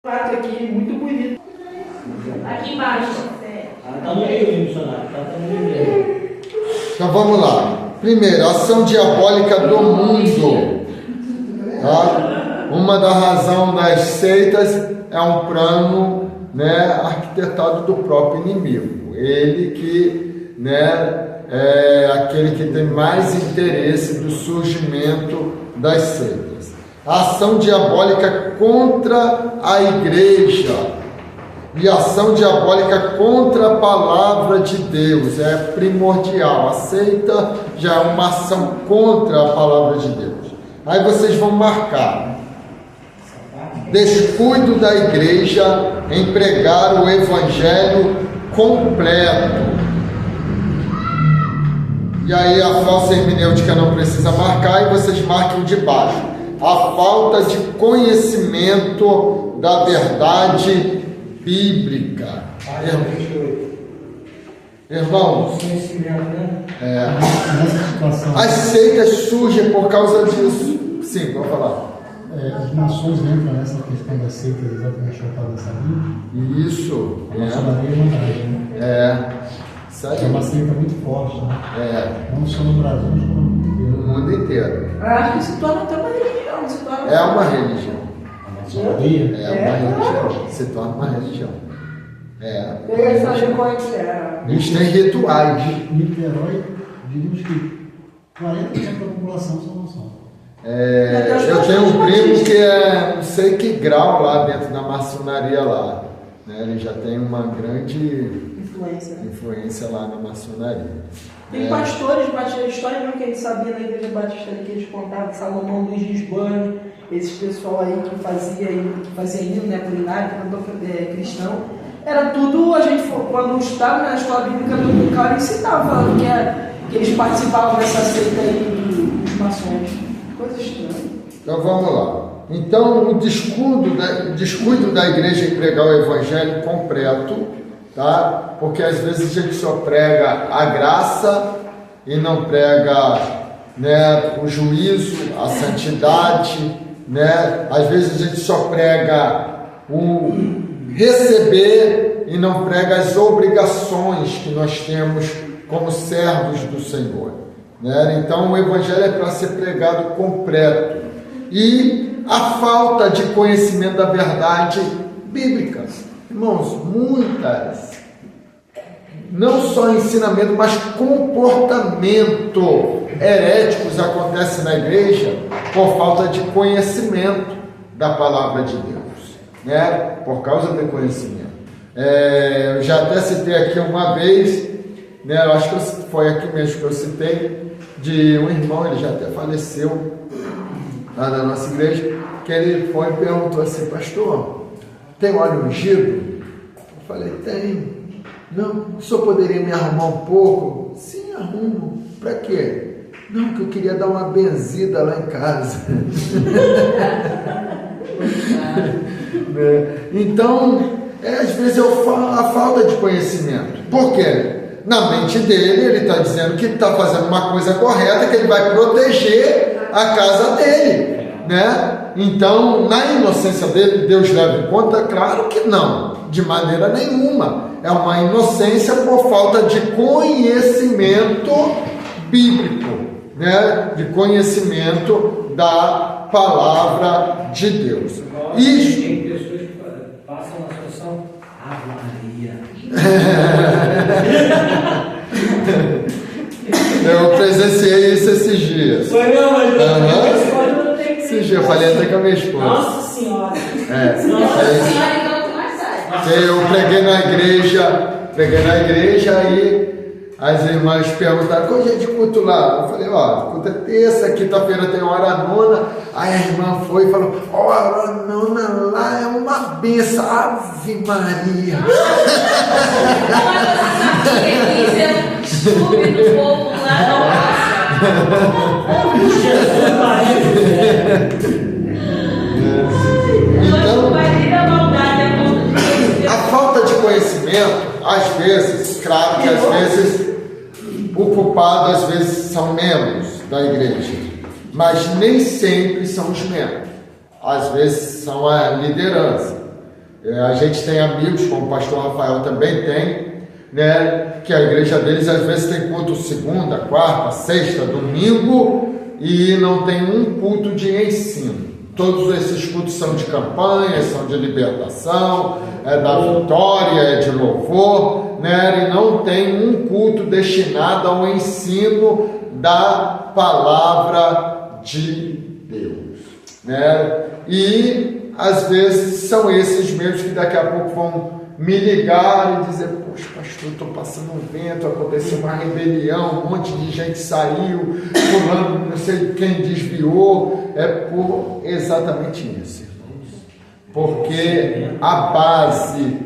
Prato aqui, muito bonito. Aqui embaixo. Tá no meio, missionário. Tá no meio. Então vamos lá. Primeiro, ação diabólica do mundo. Tá? Uma da razão das seitas é um plano, né, arquitetado do próprio inimigo. Ele que, né, é aquele que tem mais interesse do surgimento das seitas. A ação diabólica contra a igreja e a ação diabólica contra a palavra de Deus é primordial. A seita já é uma ação contra a palavra de Deus. Aí vocês vão marcar: descuido da igreja em pregar o evangelho completo. E aí a falsa hermenêutica não precisa marcar, e vocês marquem de baixo: a falta de conhecimento da verdade bíblica. Irmãos, as seitas surgem por causa disso. Sim, vou falar. As nações entram nessa questão das seitas, exatamente como estava nessa linha. Isso. A maçonaria é vantagem, né? Isso aí. É uma seita muito forte, né? Não só no Brasil, mas no mundo inteiro. No mundo inteiro. Eu acho que se torna até uma religião. Se torna É uma religião. A maçonaria É uma religião. Se torna uma religião. Eu ia saber qual é que é. Eles têm rituais. Niterói, diríamos que 40% da população são maçons. Eu tenho um primo que é não sei que grau lá dentro da maçonaria lá. Né? Ele já tem uma grande influência lá na maçonaria. Tem pastores, a história mesmo que a gente sabia na igreja batista que eles contavam, Salomão Luiz Gisbane, esses pessoal aí que fazia hino, né, culinário, cantor cristão. Era tudo, a gente, quando estava na escola bíblica dominical, eles citavam falando que eles participavam dessa seita aí dos maçons. Coisa estranha. Então vamos lá. Então o descuido da igreja em pregar o evangelho completo, tá? Porque às vezes a gente só prega a graça e não prega, né, o juízo, a santidade, né? Às vezes a gente só prega o receber e não prega as obrigações que nós temos como servos do Senhor, né? Então o evangelho é para ser pregado completo. E a falta de conhecimento da verdade bíblica, irmãos, muitas, não só ensinamento, mas comportamento heréticos acontece na igreja por falta de conhecimento da palavra de Deus, né? Por causa do conhecimento. Eu já até citei aqui uma vez, né? Eu acho que foi aqui mesmo que eu citei, de um irmão, ele já até faleceu lá na nossa igreja, que ele foi e perguntou assim: pastor, tem óleo ungido? Eu falei: tem. Não, o senhor poderia me arrumar um pouco? Sim, arrumo. Para quê? Não, que eu queria dar uma benzida lá em casa. Então, às vezes eu falo a falta de conhecimento. Por quê? Na mente dele, ele está dizendo que está fazendo uma coisa correta, que ele vai proteger a casa dele, né? Então, na inocência dele, Deus leva em conta? Claro que não, de maneira nenhuma. É uma inocência por falta de conhecimento bíblico, né? De conhecimento da palavra de Deus. Isso. Tem pessoas que passam a solução Ave Maria. Eu presenciei isso esses dias. Foi não, mas Esses dias eu falei até com a minha esposa. Nossa Senhora. Eu preguei na igreja, aí as irmãs perguntaram: qual dia de culto lá? Eu falei: culto é terça, quinta-feira tem hora nona. Aí a irmã foi e falou: hora nona lá é uma benção, Ave Maria. Então, a falta de conhecimento, às vezes, claro que às vezes o culpado às vezes são membros da igreja, mas nem sempre são os membros. Às vezes são a liderança. A gente tem amigos, como o pastor Rafael também tem, né, que a igreja deles às vezes tem culto segunda, quarta, sexta, domingo e não tem um culto de ensino. Todos esses cultos são de campanha, são de libertação, é da vitória, é de louvor, né, e não tem um culto destinado ao ensino da palavra de Deus, né? E às vezes são esses mesmos que daqui a pouco vão me ligar e dizer: poxa, pastor, estou passando um vento, aconteceu uma rebelião, um monte de gente saiu, fulano, não sei quem desviou. É por exatamente isso, irmãos, porque a base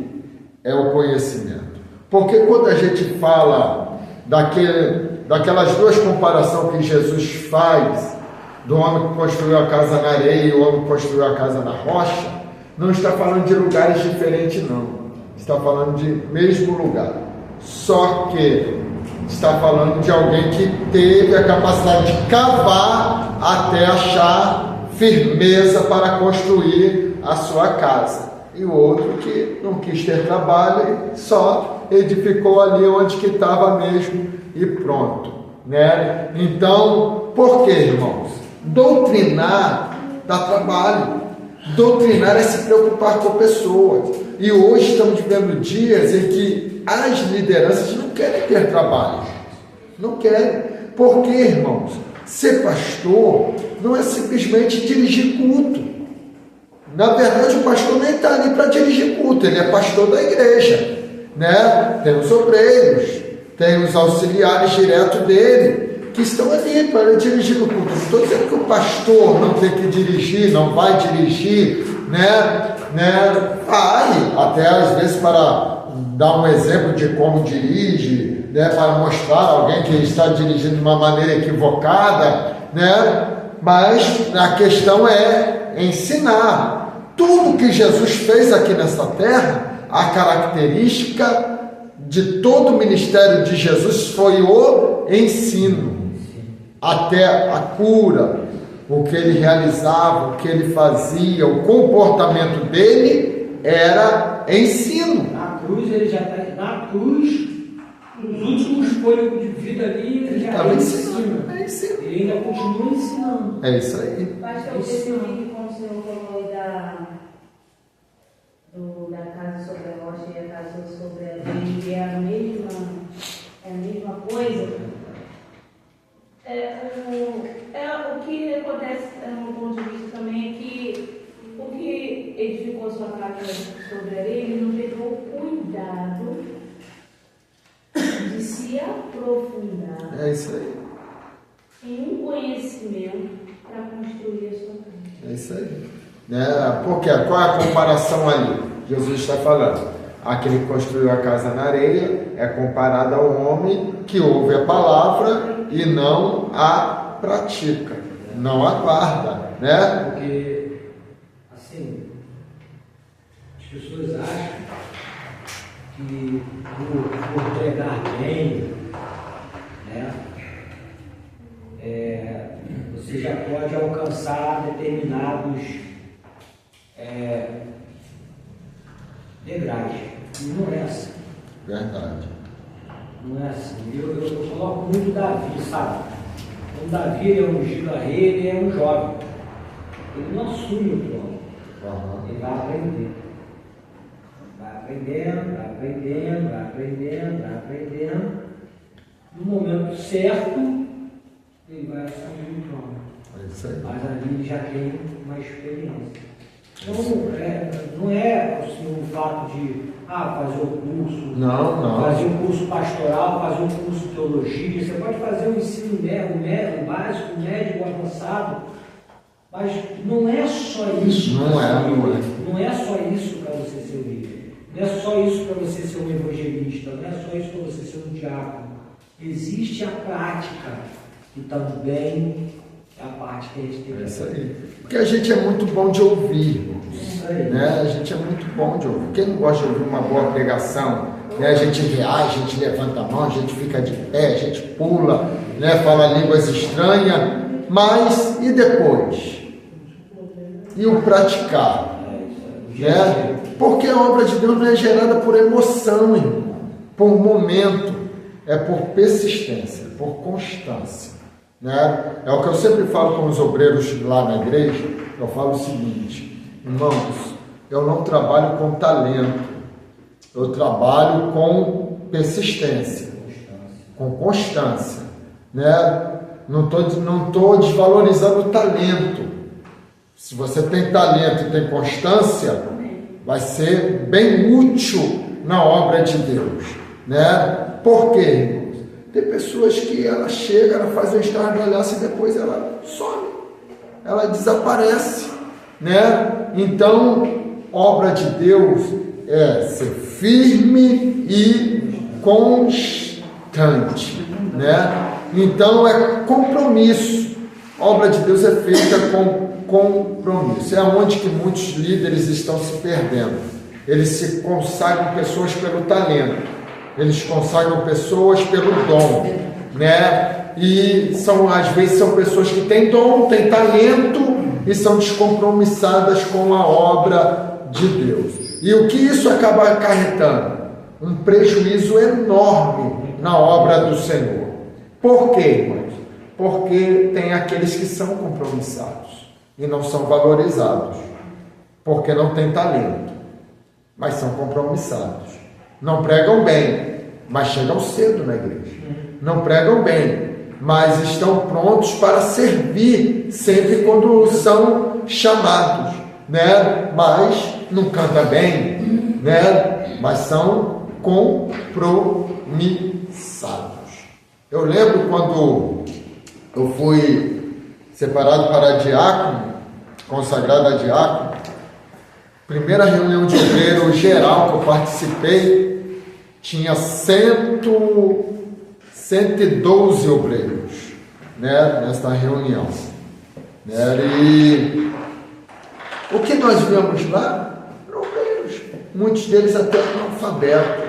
é o conhecimento. Porque quando a gente fala daquelas duas comparações que Jesus faz, do homem que construiu a casa na areia e o homem que construiu a casa na rocha, não está falando de lugares diferentes, não. Está falando de mesmo lugar, só que está falando de alguém que teve a capacidade de cavar até achar firmeza para construir a sua casa, e o outro que não quis ter trabalho e só edificou ali onde que estava mesmo e pronto, né? Então, por que, irmãos? Doutrinar dá trabalho. Doutrinar é se preocupar com a pessoa. E hoje estamos vivendo dias em que as lideranças não querem ter trabalho. Não querem. Por quê, irmãos? Ser pastor não é simplesmente dirigir culto. Na verdade, o pastor nem está ali para dirigir culto, ele é pastor da igreja, né? Tem os obreiros, tem os auxiliares direto dele, que estão ali para dirigir o culto. Não estou dizendo que o pastor não tem que dirigir, não vai dirigir, né? Vai, até às vezes para dar um exemplo de como dirige, né? Para mostrar alguém que está dirigindo de uma maneira equivocada, né? Mas a questão é ensinar. Tudo que Jesus fez aqui nessa terra, a característica de todo o ministério de Jesus foi o ensino. Até a cura, o que ele realizava, o que ele fazia, o comportamento dele era ensino. Na cruz, ele já está na cruz, nos últimos fôlegos de vida ali, ele já estava ensina. É ensino. E ainda continua ensinando. É isso aí. Pastor, esse vídeo como o senhor falou da casa sobre a rocha e a casa sobre a areia, é a mesma coisa. O que acontece, no ponto de vista também, é que o que edificou sua casa sobre a areia, ele não teve o cuidado de se aprofundar É isso aí. em um conhecimento para construir a sua casa. É isso aí. Porque qual é a comparação ali? Jesus está falando. Aquele que construiu a casa na areia é comparado ao homem que ouve a palavra e não a pratica, não a guarda, né? Porque, assim, as pessoas acham que por pregar bem, né, você já pode alcançar determinados degraus. E não é assim. Verdade. Não é assim. Eu coloco muito Davi, sabe? Quando Davi ele é ungido a rei, ele é um jovem. Ele não assume o trono. Uhum. Ele vai aprender. Vai aprendendo, vai aprendendo, vai aprendendo, vai aprendendo. No momento certo, ele vai assumir o trono. É isso aí. Mas ali ele já tem uma experiência. Então, não é assim, um fato de fazer um curso, Não. fazer um curso pastoral, fazer um curso de teologia. Você pode fazer um ensino médio, básico, médio, avançado, mas não é só isso. Não é só isso para você ser líder. Não é só isso para você ser um evangelista. Não é só isso para você ser um diácono. Existe a prática e também a parte que a gente tem que isso aí. Porque a gente é muito bom de ouvir, Isso aí. né? A gente é muito bom de ouvir. Quem não gosta de ouvir uma boa pregação, né? A gente reage, a gente levanta a mão, a gente fica de pé, a gente pula, né? Fala línguas estranhas, mas e depois? E o praticar? né? Porque a obra de Deus não é gerada por emoção, irmão, por momento, é por persistência, por constância, né? É o que eu sempre falo com os obreiros lá na igreja. Eu falo o seguinte: irmãos, eu não trabalho com talento, eu trabalho com persistência, com constância, né? Não tô desvalorizando o talento. Se você tem talento e tem constância, vai ser bem útil na obra de Deus, né? Por quê, irmãos? Tem pessoas que ela chega, ela faz um estardalhaço e depois ela some, ela desaparece, né? Então, obra de Deus é ser firme e constante, né? Então é compromisso. A obra de Deus é feita com compromisso. É onde que muitos líderes estão se perdendo. Eles se consagram pessoas pelo talento, eles consagram pessoas pelo dom, né? E às vezes são pessoas que têm dom, têm talento e são descompromissadas com a obra de Deus. E o que isso acaba acarretando? Um prejuízo enorme na obra do Senhor. Por quê, irmãos? Porque tem aqueles que são compromissados e não são valorizados, porque não têm talento, mas são compromissados. Não pregam bem, mas chegam cedo na igreja. Não pregam bem, mas estão prontos para servir sempre quando são chamados, né? Mas não canta bem, né? Mas são compromissados. Eu lembro quando eu fui separado para diácono, consagrado a diácono, primeira reunião de obreiro geral que eu participei, tinha 112 obreiros, né, nesta reunião, né? E o que nós vimos lá eram obreiros, muitos deles até analfabetos,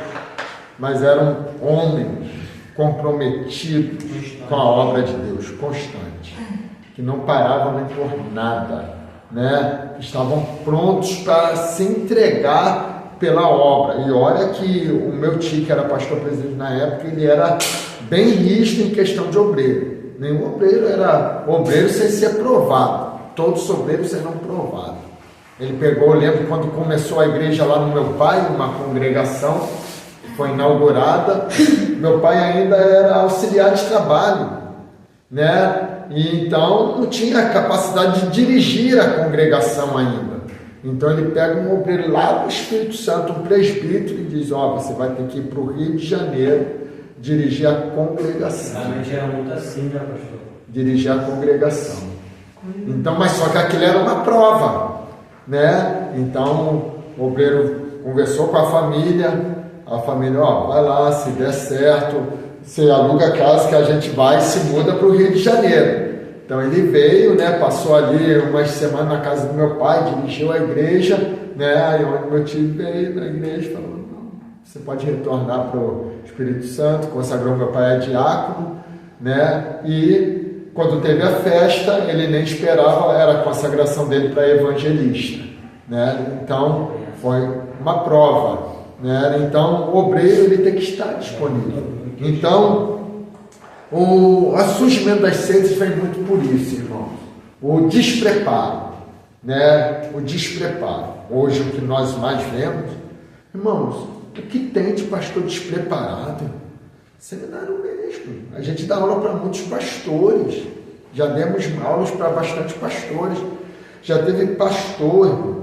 mas eram homens comprometidos com a obra de Deus, constante, que não paravam nem por nada, né? Estavam prontos para se entregar pela obra. E olha que o meu tio, que era pastor presidente na época, ele era bem rígido em questão de obreiro. Nenhum obreiro era obreiro sem ser provado, todos os obreiros serão provados. Ele pegou, eu lembro quando começou a igreja lá no meu pai, uma congregação foi inaugurada, meu pai ainda era auxiliar de trabalho, né? E então não tinha capacidade de dirigir a congregação ainda. Então ele pega um obreiro lá do Espírito Santo, um presbítero, e diz: ó, você vai ter que ir para o Rio de Janeiro dirigir a congregação. Realmente era muito assim, né, pastor? Dirigir a congregação. Então, mas só que aquilo era uma prova, né? Então o obreiro conversou com a família, ó, vai lá, se der certo, você aluga a casa que a gente vai e se muda para o Rio de Janeiro. Então ele veio, né, passou ali umas semanas na casa do meu pai, dirigiu a igreja, né? Aí onde meu tio veio na igreja e falou: não, você pode retornar para o Espírito Santo, consagrou meu pai a diácono, né? E quando teve a festa, ele nem esperava, era a consagração dele para evangelista, né? Então foi uma prova, né? Então o obreiro ele tem que estar disponível. Então o surgimento das seitas vem muito por isso, irmãos. O despreparo, né? O despreparo. Hoje o que nós mais vemos, irmãos, o que tem de pastor despreparado? Seminário mesmo. A gente dá aula para muitos pastores. Já demos aulas para bastante pastores. Já teve pastor,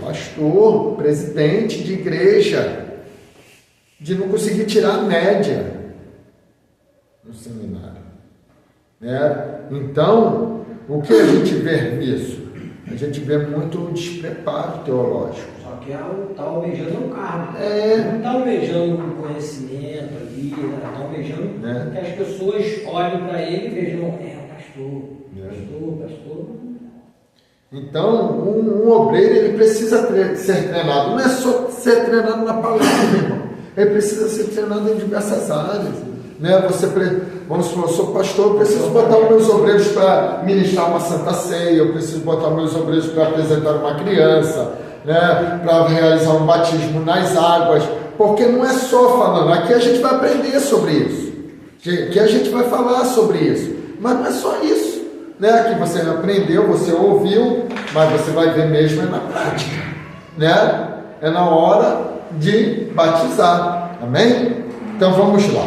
presidente de igreja, de não conseguir tirar a média no seminário, né? Então, o que a gente vê nisso? A gente vê muito despreparo teológico. Só que está almejando um cargo. Não está almejando um conhecimento ali, está almejando que as pessoas olhem para ele e vejam: pastor. Então, um obreiro ele precisa ser treinado. Não é só ser treinado na palavra, irmão. Ele precisa ser treinado em diversas áreas, né? Vamos supor, eu sou pastor, eu preciso botar os meus obreiros para ministrar uma santa ceia, eu preciso botar os meus obreiros para apresentar uma criança, né, para realizar um batismo nas águas, porque não é só falando, aqui a gente vai aprender sobre isso, aqui a gente vai falar sobre isso, mas não é só isso, né, que você aprendeu, você ouviu, mas você vai ver mesmo na prática, né, é na hora de batizar, amém? Então vamos lá,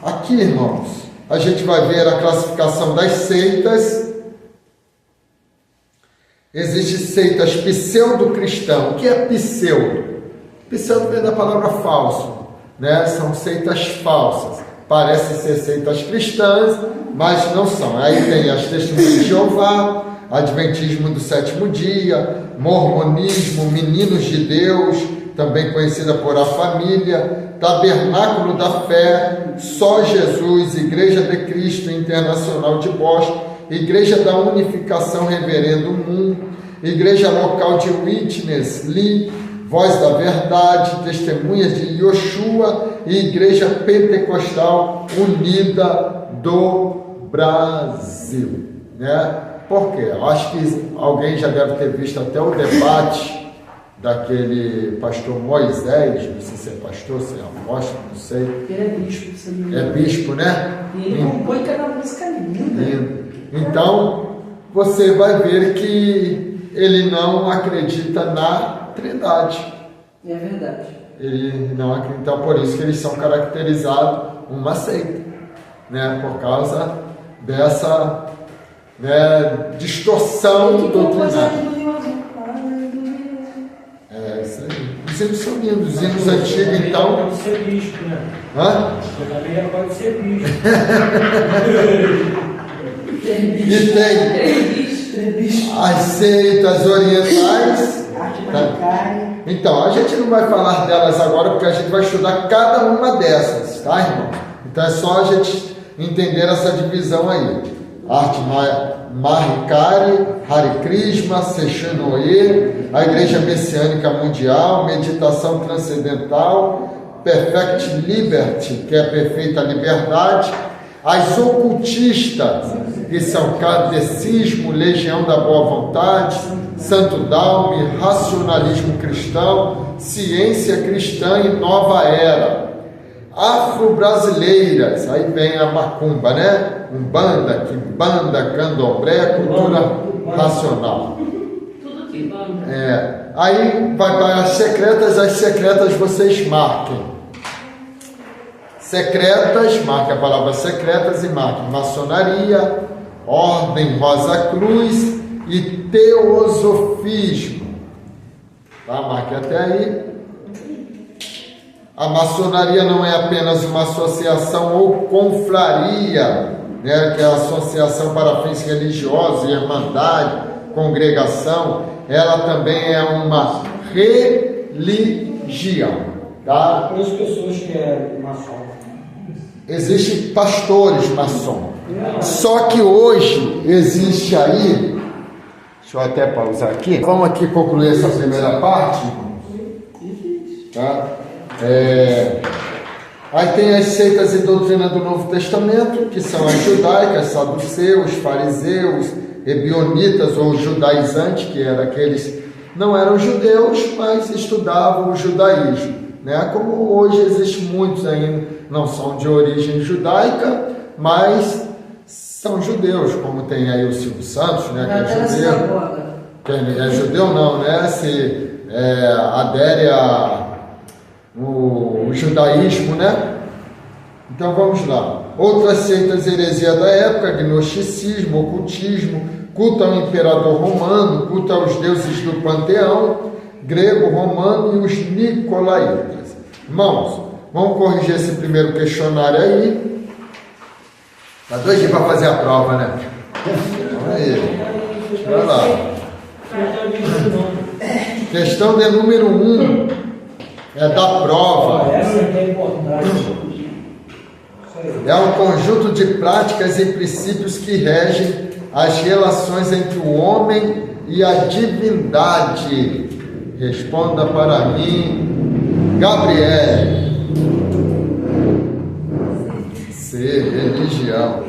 aqui irmãos, a gente vai ver a classificação das seitas. Existem seitas pseudo-cristãs. O que é pseudo? Pseudo vem da palavra falso, né? São seitas falsas. Parecem ser seitas cristãs, mas não são. Aí tem as Testemunhas de Jeová, Adventismo do Sétimo Dia, Mormonismo, Meninos de Deus, também conhecida por A Família, Tabernáculo da Fé, Só Jesus, Igreja de Cristo Internacional de Boston, Igreja da Unificação Reverendo Moon, Igreja Local de Witness Lee, Voz da Verdade, Testemunhas de Yoshua e Igreja Pentecostal Unida do Brasil, né? Por quê? Eu acho que alguém já deve ter visto até o debate daquele pastor Moisés, não sei se é pastor, se é apóstolo, não sei. Ele é bispo, você não É bispo, né? E ele compõe cada música linda. Lindo. Então, você vai ver que ele não acredita na Trindade. É verdade. Ele não acredita, então por isso que eles são caracterizados uma seita, né? Por causa dessa, né, distorção doutrinária. É isso aí. Os hinos são lindos. Os hinos antigos, então. Pode ser bispo, né? Hã? Você também já pode ser bispo. E tem as seitas orientais. Tá? Então, a gente não vai falar delas agora, porque a gente vai estudar cada uma dessas, tá, irmão? Então é só a gente entender essa divisão aí. Arte Mahikari, Hare Krishna, Sechanoye, a Igreja Messiânica Mundial, Meditação Transcendental, Perfect Liberty, que é a perfeita liberdade, as ocultistas, que são Kardecismo, Legião da Boa Vontade, Santo Daume, Racionalismo Cristão, Ciência Cristã e Nova Era. Afro-brasileiras, aí vem a macumba, né? Umbanda, quimbanda, candomblé, cultura racional. Tudo que banda. Aí vai para as secretas vocês marquem. Secretas, marque a palavra secretas e marque maçonaria, Ordem Rosa Cruz e Teosofismo. Tá? Marque até aí. A maçonaria não é apenas uma associação ou confraria, né, que é a associação para fins religiosos, irmandade, congregação. Ela também é uma religião, tá? As pessoas que é maçom. Existem pastores maçom. Só que hoje existe aí, deixa eu até pausar aqui. Vamos aqui concluir essa primeira parte, tá? Aí tem as seitas e doutrina do Novo Testamento, que são as judaicas, saduceus, fariseus, ebionitas ou judaizantes, que eram aqueles não eram judeus, mas estudavam o judaísmo, né? Como hoje existem muitos ainda, não são de origem judaica, mas são judeus, como tem aí o Silvio Santos, né? Que é judeu. Quem é judeu não, né? Se adere o judaísmo, né? Então vamos lá. Outras seitas heresia da época: gnosticismo, ocultismo, culto ao imperador romano, culto aos deuses do panteão grego, romano e os nicolaítas. Irmãos, vamos corrigir esse primeiro questionário aí. Tá doidinho para fazer a prova, né? Aí, vai lá. Questão de número 1 é da prova. Essa aqui é importante. É um conjunto de práticas e princípios que regem as relações entre o homem e a divindade. Responda para mim, Gabriel. Ser religião.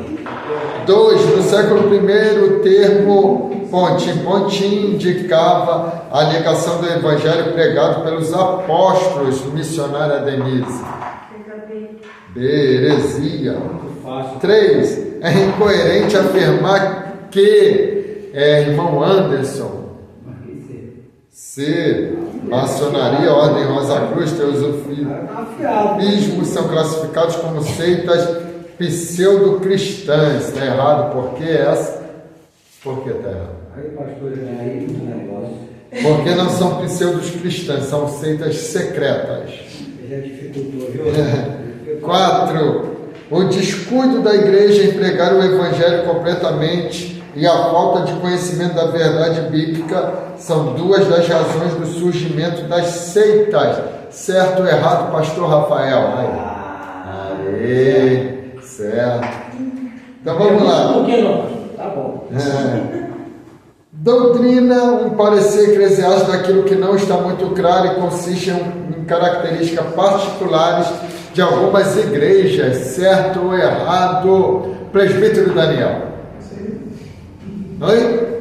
2. No século I, o termo pontinho em pontinho, indicava a ligação do evangelho pregado pelos apóstolos, missionária Denise. B, heresia. Muito fácil. 3, é incoerente afirmar que, irmão Anderson. C, maçonaria, ordem Rosa Cruz, teosofismo são classificados como seitas pseudo-cristãs. Está errado, por que essa? Por que está errado? Aí, pastor, aí muito negócio. Porque não são pseudo-cristãs, são seitas secretas. Já dificultou, viu? 4, o descuido da igreja em pregar o evangelho completamente e a falta de conhecimento da verdade bíblica são duas das razões do surgimento das seitas. Certo ou errado, pastor Rafael? Aê, certo. Então vamos lá. Por que não? Tá bom. Doutrina, um parecer eclesiástico daquilo que não está muito claro e consiste em características particulares de algumas igrejas. Certo ou errado, presbítero Daniel? Oi?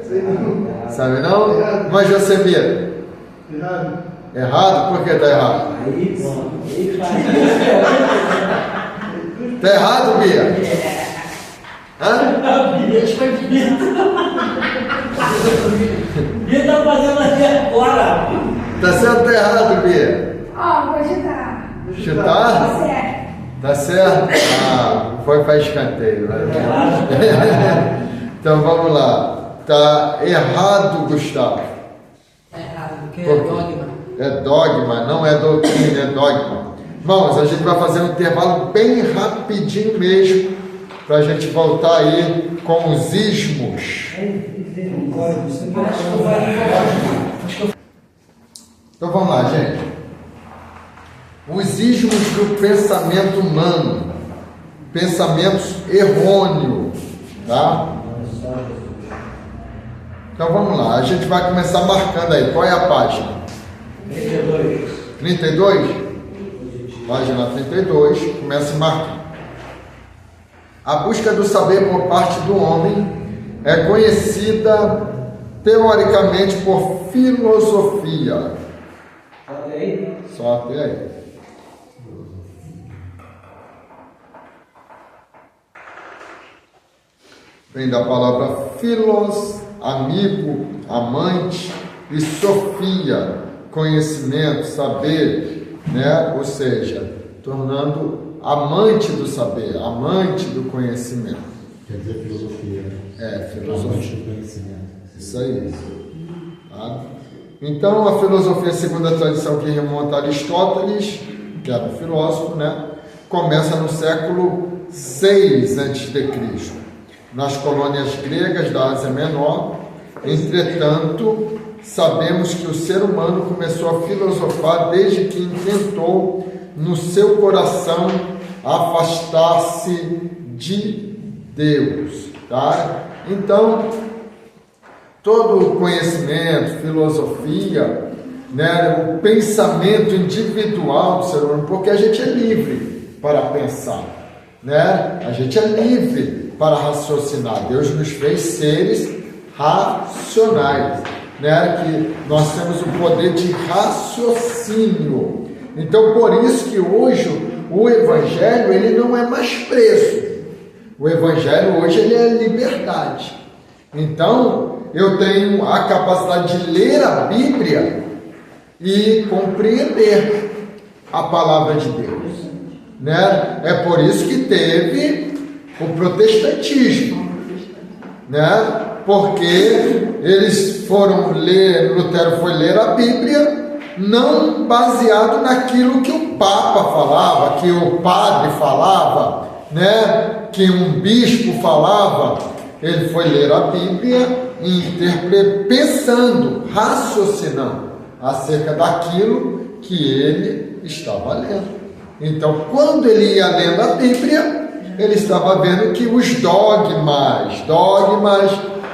Sabe não? Mas Josemir? Errado. Errado? Por que está errado? Aí, pronto. Aí faz. Está errado, Bia? Hã? Bia está fazendo aqui agora. Está certo ou está errado, Bia? Vou chutar. Chutar? Certo. Tá certo? Foi para escanteio. Né? Então vamos lá. Tá errado, Gustavo. É errado, porque Por é quê? dogma. É dogma, não é doutrina, é dogma. Irmãos, a gente vai fazer um intervalo bem rapidinho mesmo, para a gente voltar aí com os ismos. Então vamos lá, gente. Os ismos do pensamento humano, pensamentos errôneos, tá? Então vamos lá, a gente vai começar marcando aí. Qual é a página? 32. 32? Página 32, começa a marcar. A busca do saber por parte do homem é conhecida teoricamente por filosofia. Até aí? Só até aí. Vem da palavra philos, amigo, amante, e sofia, conhecimento, saber, né? Ou seja, tornando amante do saber, amante do conhecimento. Quer dizer filosofia. Filosofia. Amante do conhecimento. Isso aí. Tá? Então, a filosofia, segundo a tradição que remonta a Aristóteles, que era um filósofo, né? Começa no século 6 a.C., nas colônias gregas da Ásia Menor. Entretanto, sabemos que o ser humano começou a filosofar desde que intentou no seu coração afastar-se de Deus, tá? Então, todo o conhecimento, filosofia, né, o pensamento individual do ser humano, porque a gente é livre para pensar, né? A gente é livre para raciocinar. Deus nos fez seres racionais, né? Que nós temos o poder de raciocínio. Então, por isso que hoje o Evangelho ele não é mais preso. O Evangelho hoje ele é liberdade. Então, eu tenho a capacidade de ler a Bíblia e compreender a palavra de Deus, né? É por isso que teve o protestantismo, né? Porque eles foram ler, Lutero foi ler a Bíblia não baseado naquilo que o Papa falava, que o padre falava, né? Que um bispo falava. Ele foi ler a Bíblia e pensando, raciocinando acerca daquilo que ele estava lendo. Então, quando ele ia lendo a Bíblia, ele estava vendo que os dogmas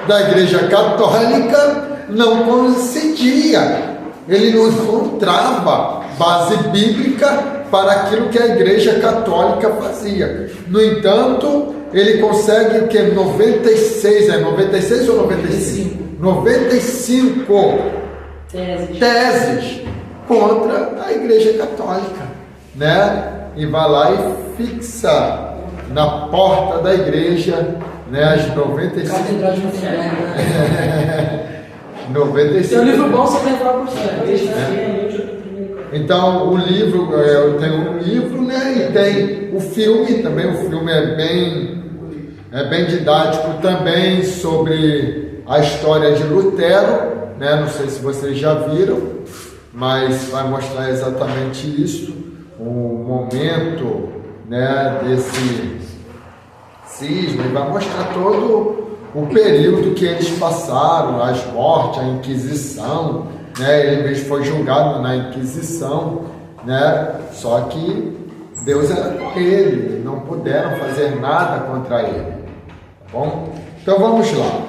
da Igreja Católica não coincidia. Ele não encontrava base bíblica para aquilo que a Igreja Católica fazia. No entanto, ele consegue o que? 96 ou 95? 95 teses contra a Igreja Católica, né? E vai lá e fixa na porta da igreja, né, as 95. Catedral de Notre Dame, né? 95. Seu livro bom você vai falar por você. Então, o livro, eu tenho um livro, né, e tem o filme também. O filme é bem didático também sobre a história de Lutero, né? Não sei se vocês já viram, mas vai mostrar exatamente isso, o momento, né, desse cisma, e vai mostrar todo o período que eles passaram, as mortes, a Inquisição, né? Ele mesmo foi julgado na Inquisição, né? Só que Deus era com ele, não puderam fazer nada contra ele, tá bom? Então vamos lá.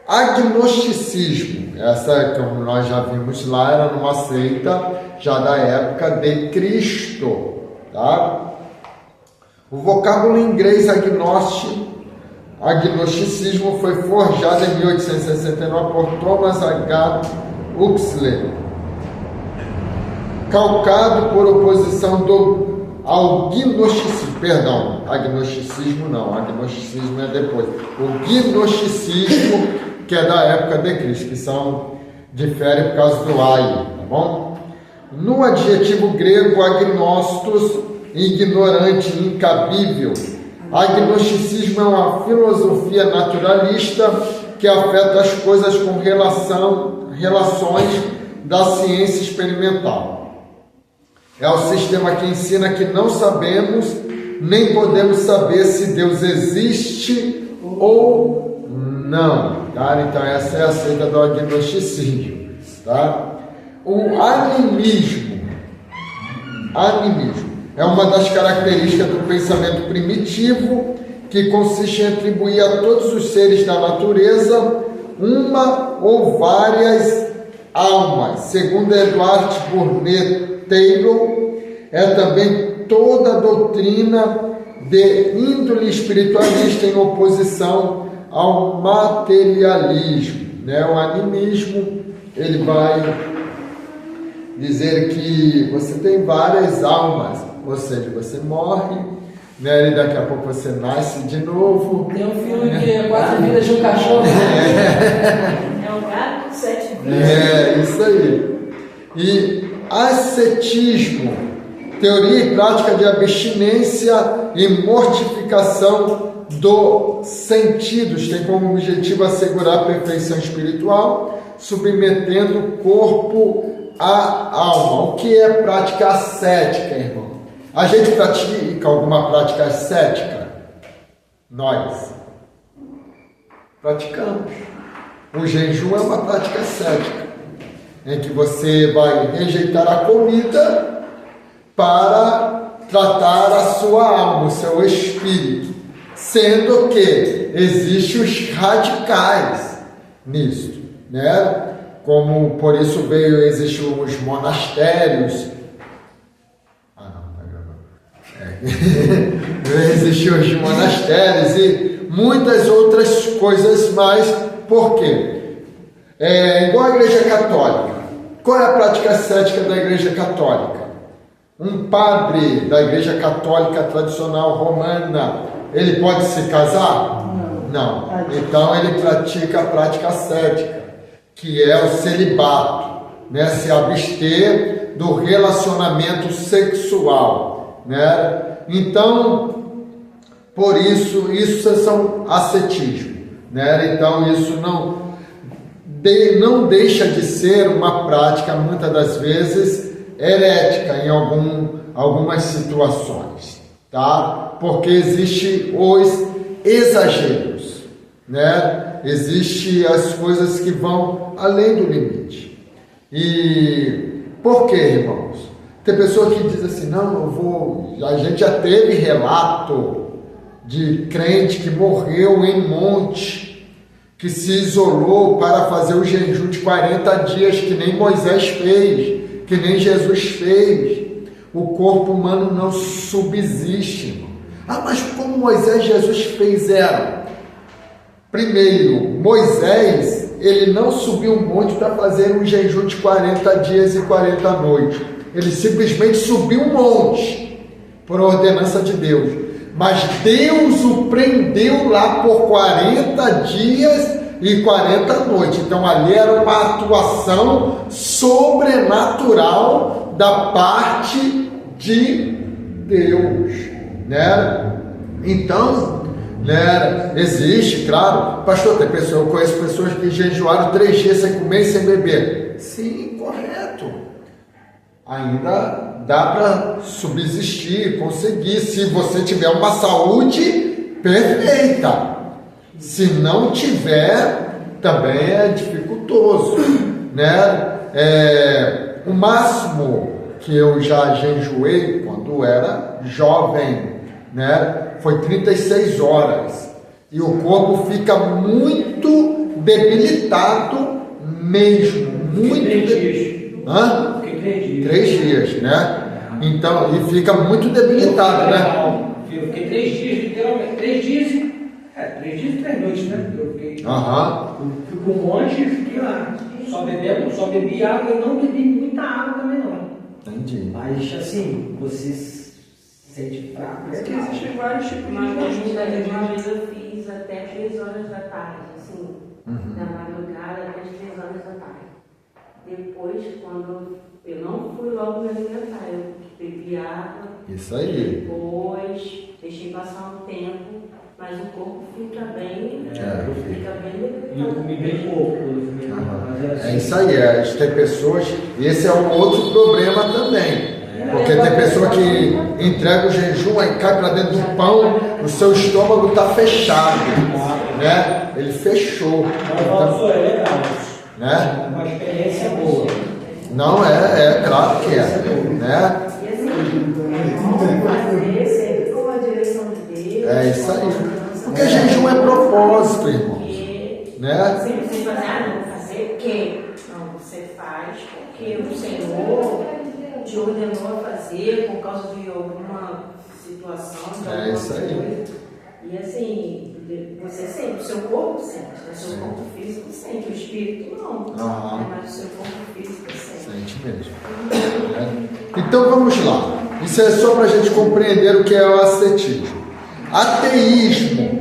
Agnosticismo, essa, como nós já vimos lá, era numa seita já da época de Cristo, tá? O vocábulo em inglês agnosticismo foi forjado em 1869 por Thomas H. Huxley, calcado por oposição ao gnosticismo, agnosticismo é depois, o gnosticismo, que é da época de Cristo, que difere por causa do ai, tá bom? No adjetivo grego agnostos, ignorante, incabível, agnosticismo é uma filosofia naturalista que afeta as coisas com relações da ciência experimental. É o sistema que ensina que não sabemos, nem podemos saber se Deus existe ou não. Tá? Então essa é a seita do agnosticismo. Tá? O animismo é uma das características do pensamento primitivo, que consiste em atribuir a todos os seres da natureza uma ou várias almas. Segundo Edward Burnet Taylor, é também toda a doutrina de índole espiritualista em oposição ao materialismo, né? O animismo, ele vai dizer que você tem várias almas, ou seja, você morre, né? E daqui a pouco você nasce de novo. Tem um filme que é 4 vidas de um cachorro. É um gato com 7 vidas. É, isso aí. E ascetismo, teoria e prática de abstinência e mortificação dos sentidos, tem como objetivo assegurar a perfeição espiritual, submetendo o corpo à alma. O que é prática ascética, irmão? A gente pratica alguma prática ascética? Nós praticamos. O jejum é uma prática ascética, em que você vai rejeitar a comida para tratar a sua alma, o seu espírito, sendo que existem os radicais nisso, né? Como por isso existem os monastérios. Existiam os monastérios e muitas outras coisas mais. Por quê? Igual a Igreja Católica. Qual é a prática ascética da Igreja Católica? Um padre da Igreja Católica tradicional romana, ele pode se casar? Não. Então ele pratica a prática ascética, que é o celibato, né? Se abster do relacionamento sexual, né? Então, por isso são ascetismo, né? Então isso não deixa de ser uma prática, muitas das vezes, herética em algumas situações, tá? Porque existem os exageros, né? Existem as coisas que vão além do limite. E por quê, irmãos? Tem pessoa que diz assim, a gente já teve relato de crente que morreu em monte, que se isolou para fazer o jejum de 40 dias, que nem Moisés fez, que nem Jesus fez. O corpo humano não subsiste, irmão. Mas como Moisés e Jesus fizeram? Primeiro, Moisés, ele não subiu um monte para fazer um jejum de 40 dias e 40 noites. Ele simplesmente subiu um monte por ordenança de Deus. Mas Deus o prendeu lá por 40 dias e 40 noites. Então ali era uma atuação sobrenatural da parte de Deus, né? Então, né, existe, claro, pastor, eu conheço pessoas que jejuaram 3 dias sem comer e sem beber. Sim, correto. Ainda dá para subsistir, conseguir, se você tiver uma saúde perfeita. Se não tiver, também é dificultoso, né? O máximo que eu já jejuei quando era jovem, né, foi 36 horas. E o corpo fica muito debilitado mesmo. Muito. 3 dias. Hã? Fiquei 3 dias. 3 dias, né? Então, e fica muito debilitado, né? Eu fiquei 3 dias, literalmente. 3 dias e 3 noites, né? Eu fiquei. Fico um monte e fiquei lá. Só bebi água, eu não bebi muita água também não. Entendi. Mas assim, você se sente fraco. É que existem vários tipos de Uma jejum, né? vez eu fiz até 3 horas da tarde, assim, da madrugada até as 3 horas da tarde. Depois, quando eu não fui logo me alimentar, eu bebi água. Isso aí. Depois, deixei passar um tempo, mas o corpo fica bem. Fica bem. E eu comi bem pouco. É isso aí, tem pessoas, e esse é um outro problema também, porque tem pessoa que entrega o jejum, aí cai para dentro do pão, o seu estômago está fechado, né? Ele fechou, então, É legal. né? Uma experiência boa. Não é claro que é, né? E assim, vamos fazer sempre com a direção de Deus. É isso aí, porque jejum é propósito, irmãos, né? Sempre você fazer, não fazer o quê? Não, você faz porque o Senhor te ordenou a fazer por causa de alguma situação, de alguma isso aí. coisa. E assim, você sente, o seu corpo sente, né? O seu corpo físico sente, o espírito não. Mas o seu corpo físico sente. Sente mesmo. Né? Então vamos lá. Isso é só para a gente compreender o que é o ascetismo. Ateísmo,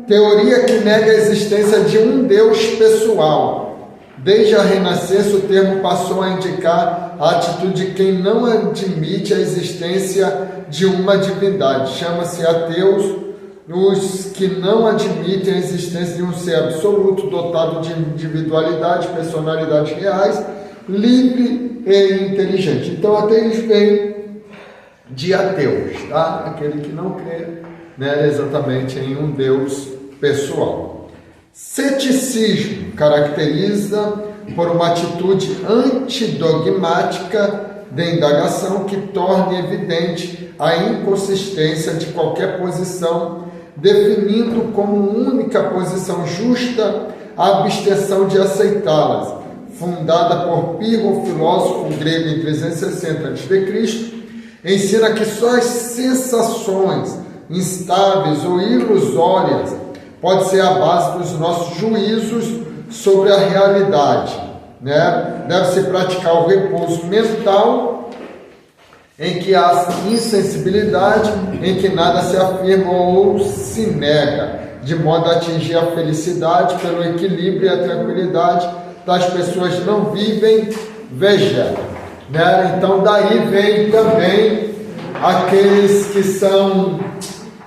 teoria que nega a existência de um Deus pessoal. Desde a Renascença, o termo passou a indicar a atitude de quem não admite a existência de uma divindade. Chama-se ateus os que não admitem a existência de um ser absoluto, dotado de individualidade, personalidades reais, livre e inteligente. Então, ateísmo vem de ateus, tá? Aquele que não crê, né, exatamente em um Deus pessoal. Ceticismo caracteriza por uma atitude antidogmática de indagação que torne evidente a inconsistência de qualquer posição, definindo como única posição justa a abstenção de aceitá-las. Fundada por Pirro, filósofo grego em 360 a.C., ensina que só as sensações instáveis ou ilusórias pode ser a base dos nossos juízos sobre a realidade, né? Deve-se praticar o repouso mental, em que há insensibilidade, em que nada se afirma ou se nega, de modo a atingir a felicidade pelo equilíbrio e a tranquilidade das pessoas que não vivem vegetam, né? Então daí vem também aqueles que são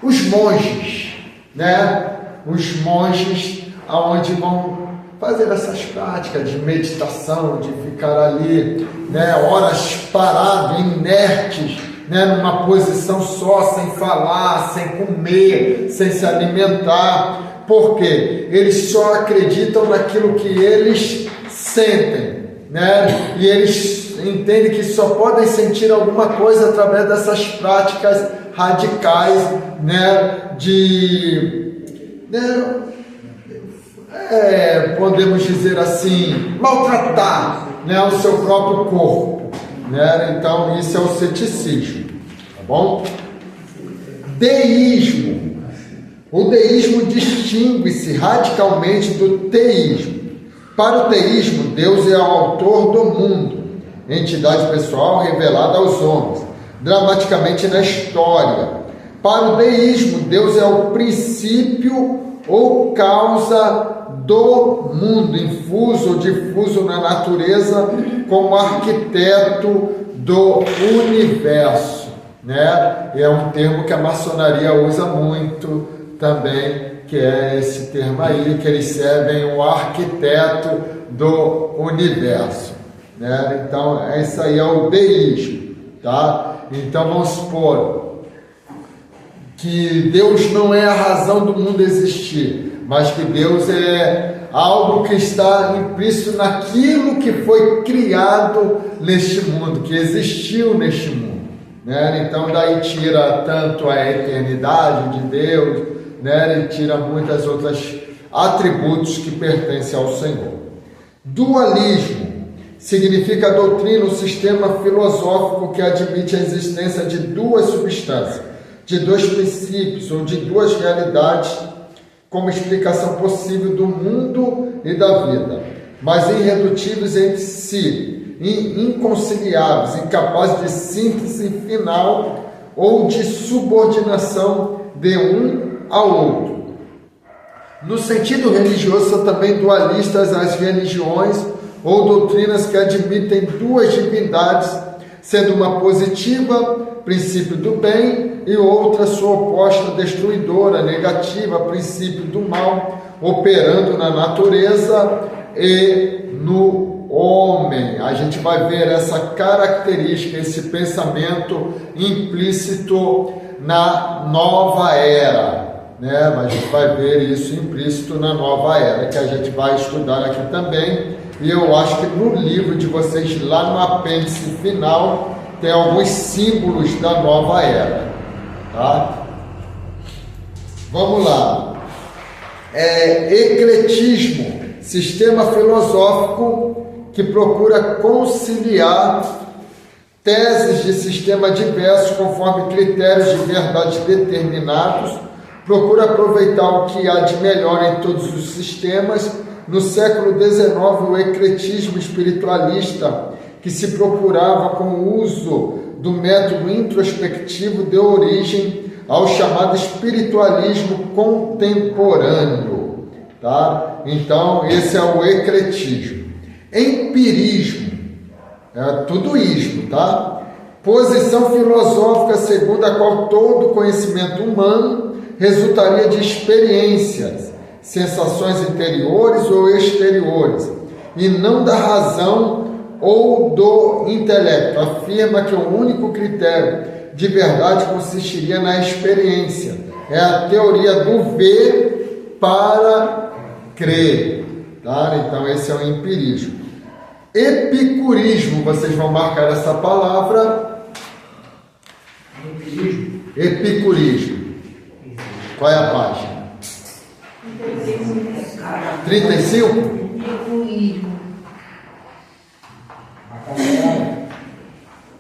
os monges, né? Os monges aonde vão fazer essas práticas de meditação, de ficar ali, né, horas parados, inertes, né, numa posição só, sem falar, sem comer, sem se alimentar. Por quê? Eles só acreditam naquilo que eles sentem, né? E eles entendem que só podem sentir alguma coisa através dessas práticas radicais, né, podemos dizer assim, maltratar, né, o seu próprio corpo, né? Então isso é o ceticismo, tá bom? Deísmo. O deísmo distingue-se radicalmente do teísmo. Para o teísmo, Deus é o autor do mundo, entidade pessoal revelada aos homens, dramaticamente na história. Para o deísmo, Deus é o princípio ou causa do mundo, infuso ou difuso na natureza, como arquiteto do universo, né? É um termo que a maçonaria usa muito também, que é esse termo aí, que eles servem o arquiteto do universo, né? Então, esse aí é o deísmo, tá? Então, vamos supor que Deus não é a razão do mundo existir, mas que Deus é algo que está implícito naquilo que foi criado neste mundo, que existiu neste mundo, né? Então daí tira tanto a eternidade de Deus, né? Ele tira muitas outras atributos que pertencem ao Senhor. Dualismo significa a doutrina, um sistema filosófico que admite a existência de duas substâncias, de dois princípios ou de duas realidades como explicação possível do mundo e da vida, mas irredutíveis entre si, inconciliáveis, incapazes de síntese final ou de subordinação de um ao outro. No sentido religioso, são também dualistas as religiões ou doutrinas que admitem duas divindades, sendo uma positiva, princípio do bem, e outra sua oposta, destruidora, negativa, princípio do mal, operando na natureza e no homem. A gente vai ver essa característica, esse pensamento implícito na nova era, né? Mas a gente vai ver isso implícito na nova era, que a gente vai estudar aqui também. E eu acho que no livro de vocês, lá no apêndice final, tem alguns símbolos da nova era, tá? Vamos lá. Ecletismo, sistema filosófico que procura conciliar teses de sistema diversos conforme critérios de verdade determinados, procura aproveitar o que há de melhor em todos os sistemas. No século XIX, o ecletismo espiritualista, que se procurava com o uso do método introspectivo, deu origem ao chamado espiritualismo contemporâneo, tá? Então, esse é o ecletismo. Empirismo, tudo ismo, tá? Posição filosófica segundo a qual todo conhecimento humano resultaria de experiências, sensações interiores ou exteriores, e não da razão ou do intelecto. Afirma que o único critério de verdade consistiria na experiência. É a teoria do ver para crer, tá? Então esse é o empirismo. Epicurismo, vocês vão marcar essa palavra. Epicurismo. Qual é a página? 35?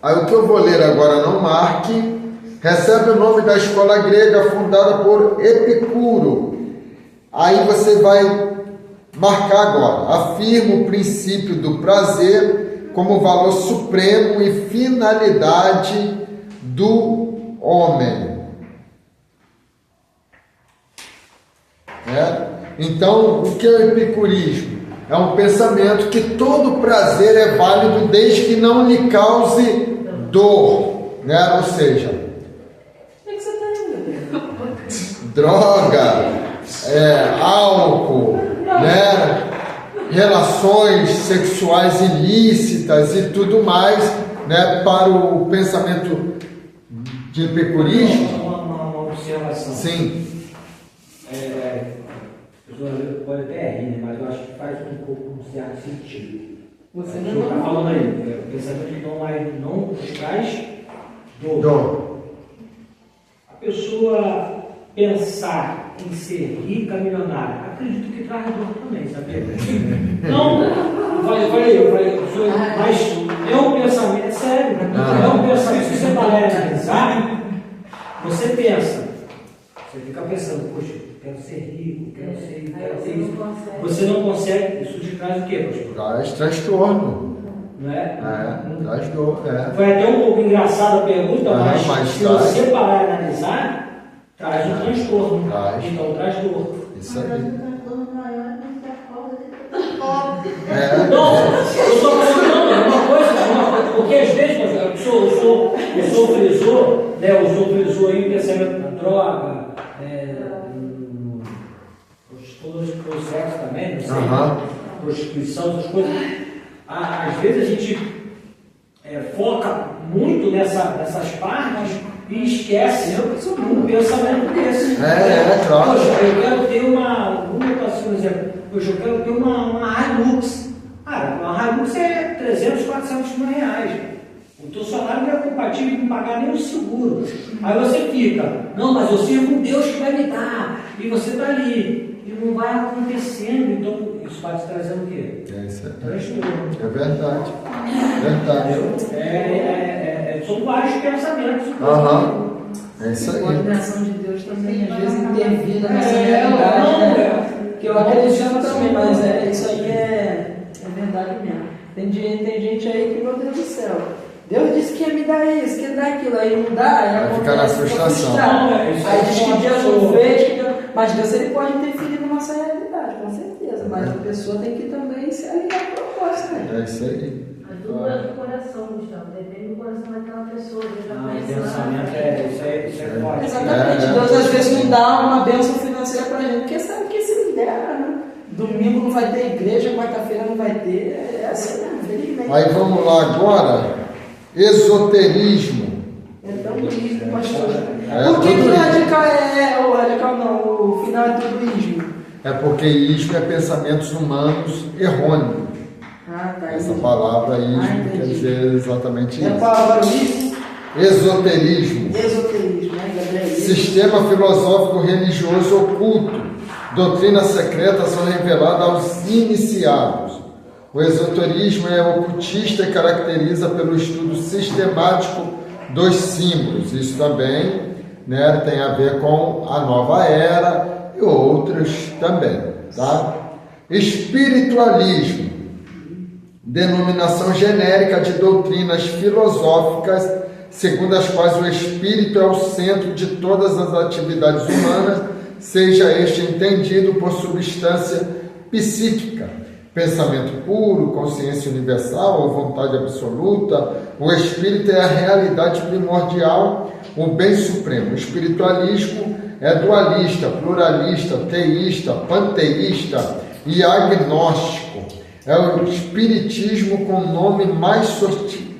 Aí o que eu vou ler agora, não marque. Recebe o nome da escola grega fundada por Epicuro. Aí você vai marcar agora. Afirma o princípio do prazer como valor supremo e finalidade do homem. Então, o que é o epicurismo? É um pensamento que todo prazer é válido desde que não lhe cause dor, né? Ou seja, O que você está indo? droga, álcool, né? Relações sexuais ilícitas e tudo mais, né? Para o pensamento de epicurismo. Uma observação. Sim. Pode até rir, mas eu acho que faz um pouco um certo sentido. Você O não senhor está falando aí, o pensamento que não nos traz dor. Dor. A pessoa pensar em ser rica, milionária, acredito que traz dor também, sabia? Não, eu falei, mas é um pensamento sério, é um pensamento, se você parar a analisar, você pensa, você fica pensando, poxa, quero ser ser rico, quero ser, Aí quero você ter não isso. consegue. Você não consegue, isso te traz o quê, pastor? Traz transtorno. Não é? Traz dor. Foi até um pouco engraçada a pergunta, mas se traz. você parar e analisar, traz um transtorno. Traz. Então traz dor. Isso aí. Não, eu estou falando uma coisa, porque às vezes eu sou frisor, né? Eu sou frisor aí, pensamento na droga, pro sexo também, não sei, prostituição, essas coisas. Às vezes a gente foca muito nessas partes e esquece um pensamento desse. Claro. Poxa, eu quero ter eu quero ter uma Hilux. Uma Hilux é 300, 400 mil reais. O teu salário não é compatível com pagar nem o seguro. Aí você fica, não, mas eu sirvo um Deus que vai me dar. E você está ali. E não vai acontecendo. Então, isso vai te trazendo o quê? Isso aí. Transtorno. É verdade. São vários pensamentos. É isso A aí. coordenação de Deus também, às vezes, intervir na nossa realidade, né? Que eu acredito também, mas isso aí é verdade mesmo. Tem gente aí que, meu Deus do céu, Deus disse que ia me dar isso, que ia dar aquilo, aí não dá, aí Vai ficar na frustração. Aí diz que Deus não fez, mas Deus ele pode interferir na nossa realidade, com certeza, mas a pessoa tem que também se alinhar ao propósito, né? É isso aí. Mas tudo é do coração, Gustavo. Depende do coração daquela pessoa. Isso é forte. Exatamente. Deus às vezes não dá uma bênção financeira pra gente, porque sabe que se não der, né? Domingo não vai ter igreja, quarta-feira não vai ter. É assim, né? Infelizmente. Aí vamos lá agora. Esoterismo. É tão bonito, pastor. Por que o radical o radical não, o final é tudo ismo? É porque ismo é pensamentos humanos errôneos. Tá. Essa palavra ismo quer entendi. dizer exatamente É a isso. palavra ismo? Esoterismo. Esoterismo, né, Gabriel? Sistema filosófico religioso oculto. Doutrinas secretas são reveladas aos iniciados. O esoterismo é ocultista e caracteriza pelo estudo sistemático dos símbolos. Isso também, né, tem a ver com a nova era e outros também. Tá? Espiritualismo. Denominação genérica de doutrinas filosóficas segundo as quais o espírito é o centro de todas as atividades humanas, seja este entendido por substância psíquica, pensamento puro, consciência universal ou vontade absoluta. O espírito é a realidade primordial, o bem supremo. O espiritualismo é dualista, pluralista, teísta, panteísta e agnóstico. É o espiritismo com nome mais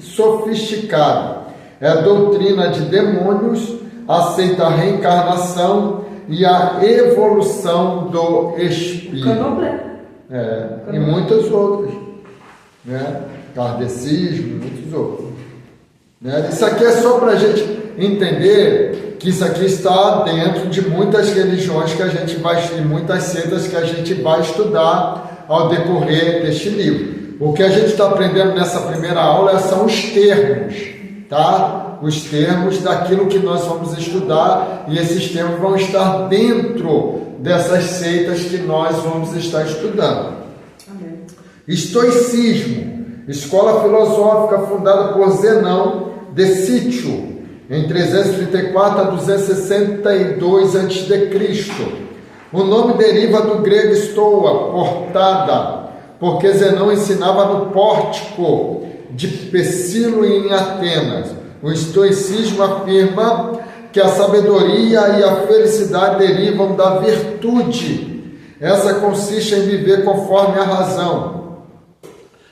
sofisticado. É a doutrina de demônios, aceita a reencarnação e a evolução do espírito. E muitas outras, né? Kardecismo, muitos outros. Né? Isso aqui é só para a gente entender que isso aqui está dentro de muitas religiões que a gente vai, e muitas seitas que a gente vai estudar ao decorrer deste livro. O que a gente está aprendendo nessa primeira aula são os termos, tá? Os termos daquilo que nós vamos estudar, e esses termos vão estar dentro dessas seitas que nós vamos estar estudando. Amém. Estoicismo, escola filosófica fundada por Zenão de Sítio, em 334 a 262 a.C. O nome deriva do grego stoa, portada, porque Zenão ensinava no pórtico de Psilo em Atenas. O estoicismo afirma que a sabedoria e a felicidade derivam da virtude. Essa consiste em viver conforme a razão,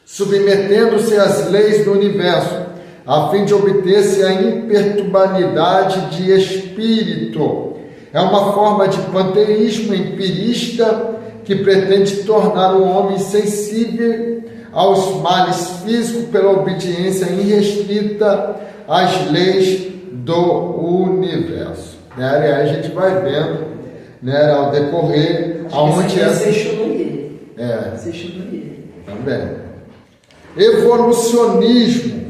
submetendo-se às leis do universo, a fim de obter-se a imperturbabilidade de espírito. É uma forma de panteísmo empirista que pretende tornar o homem sensível aos males físicos pela obediência irrestrita às leis do universo. Né? Aí a gente vai vendo, né, ao decorrer aonde essa... Também. Evolucionismo.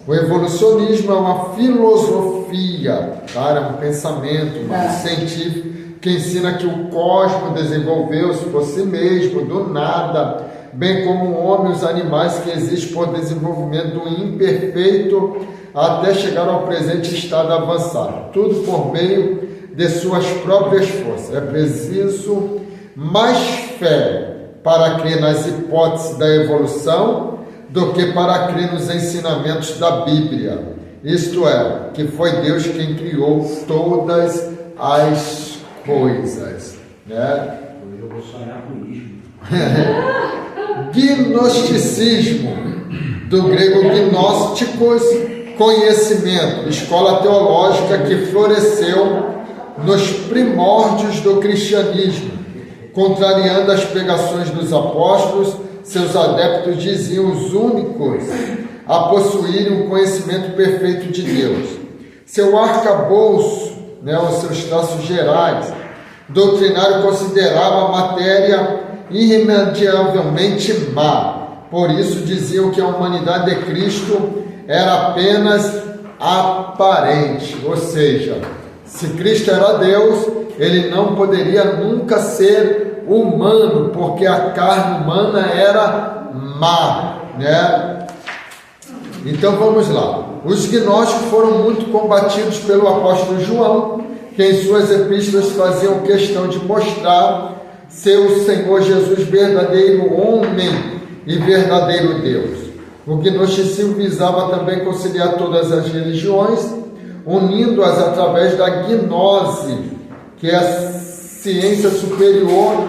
O evolucionismo é uma filosofia, tá? É um pensamento científico que ensina que o cosmos desenvolveu-se por si mesmo, do nada, bem como o homem e os animais que existem por desenvolvimento do imperfeito até chegar ao presente estado avançado, tudo por meio de suas próprias forças. É preciso mais fé para crer nas hipóteses da evolução do que para crer nos ensinamentos da Bíblia. Isto é, que foi Deus quem criou todas as coisas, né? Hoje eu vou sonhar com isso. Gnosticismo, do grego gnósticos, conhecimento, escola teológica que floresceu nos primórdios do cristianismo, contrariando as pregações dos apóstolos. Seus adeptos diziam os únicos a possuírem um conhecimento perfeito de Deus. Seu arcabouço, os seus traços gerais, doutrinário considerava a matéria irremediavelmente má. Por isso diziam que a humanidade de Cristo era apenas aparente, ou seja, se Cristo era Deus, ele não poderia nunca ser humano, porque a carne humana era má, né? Então vamos lá. Os gnósticos foram muito combatidos pelo apóstolo João, que em suas epístolas faziam questão de mostrar ser o Senhor Jesus verdadeiro homem e verdadeiro Deus. O gnosticismo visava também conciliar todas as religiões, unindo-as através da gnose, que é a ciência superior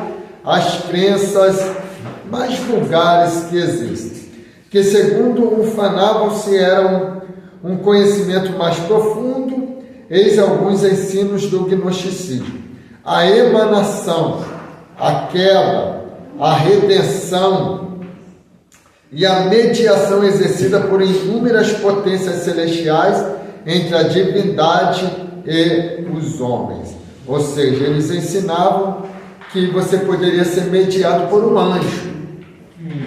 às crenças mais vulgares que existem, que segundo ufanavam-se era um conhecimento mais profundo. Eis alguns ensinos do gnosticismo: a emanação, a queda, a redenção e a mediação exercida por inúmeras potências celestiais entre a divindade e os homens. Ou seja, eles ensinavam que você poderia ser mediado por um anjo,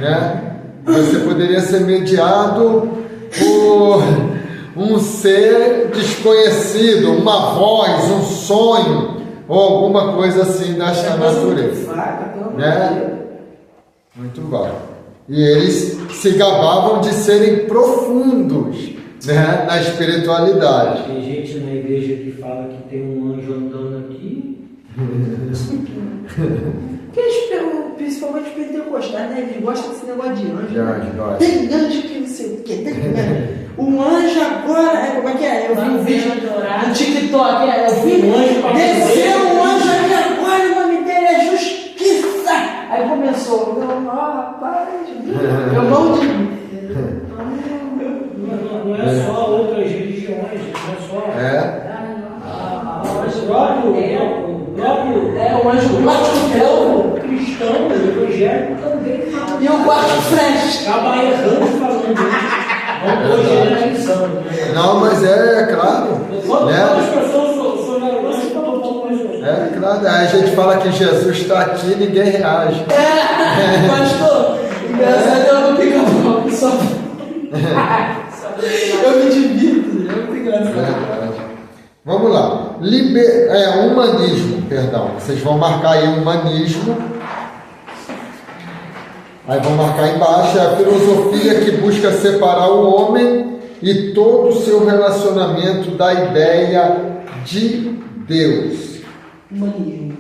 né? Você poderia ser mediado por um ser desconhecido, uma voz, um sonho, ou alguma coisa assim desta natureza, né? Muito vago. E eles se gabavam de serem profundos, né, na espiritualidade. Tem gente na igreja que fala que tem um anjo andando aqui. Principalmente os pentecostais, né? Eles gostam desse negócio de anjo. De anjo, né? Tem anjo que não sei o que, tem anjo. O anjo agora, como é que é? Eu vi um vídeo no TikTok, eu vi desceu um anjo aqui agora, o nome dele é Justiça. Aí começou, rapaz, eu não digo. Não é só outras religiões, não é só. O anjo gótico, cristão, o evangélico também. E o quarto flash. Acaba errando falando isso. Não estou generalizando. Não, mas é claro. Quantas Né? pessoas sonharam isso? É claro. Aí a gente fala que Jesus está aqui e ninguém reage. Pastor, engraçado eu não pica-pau, só. Eu me divirto, é muito engraçado. Vamos lá. Humanismo, perdão. Vocês vão marcar aí humanismo. Aí vão marcar embaixo. É a filosofia que busca separar o homem e todo o seu relacionamento da ideia de Deus. Humanismo.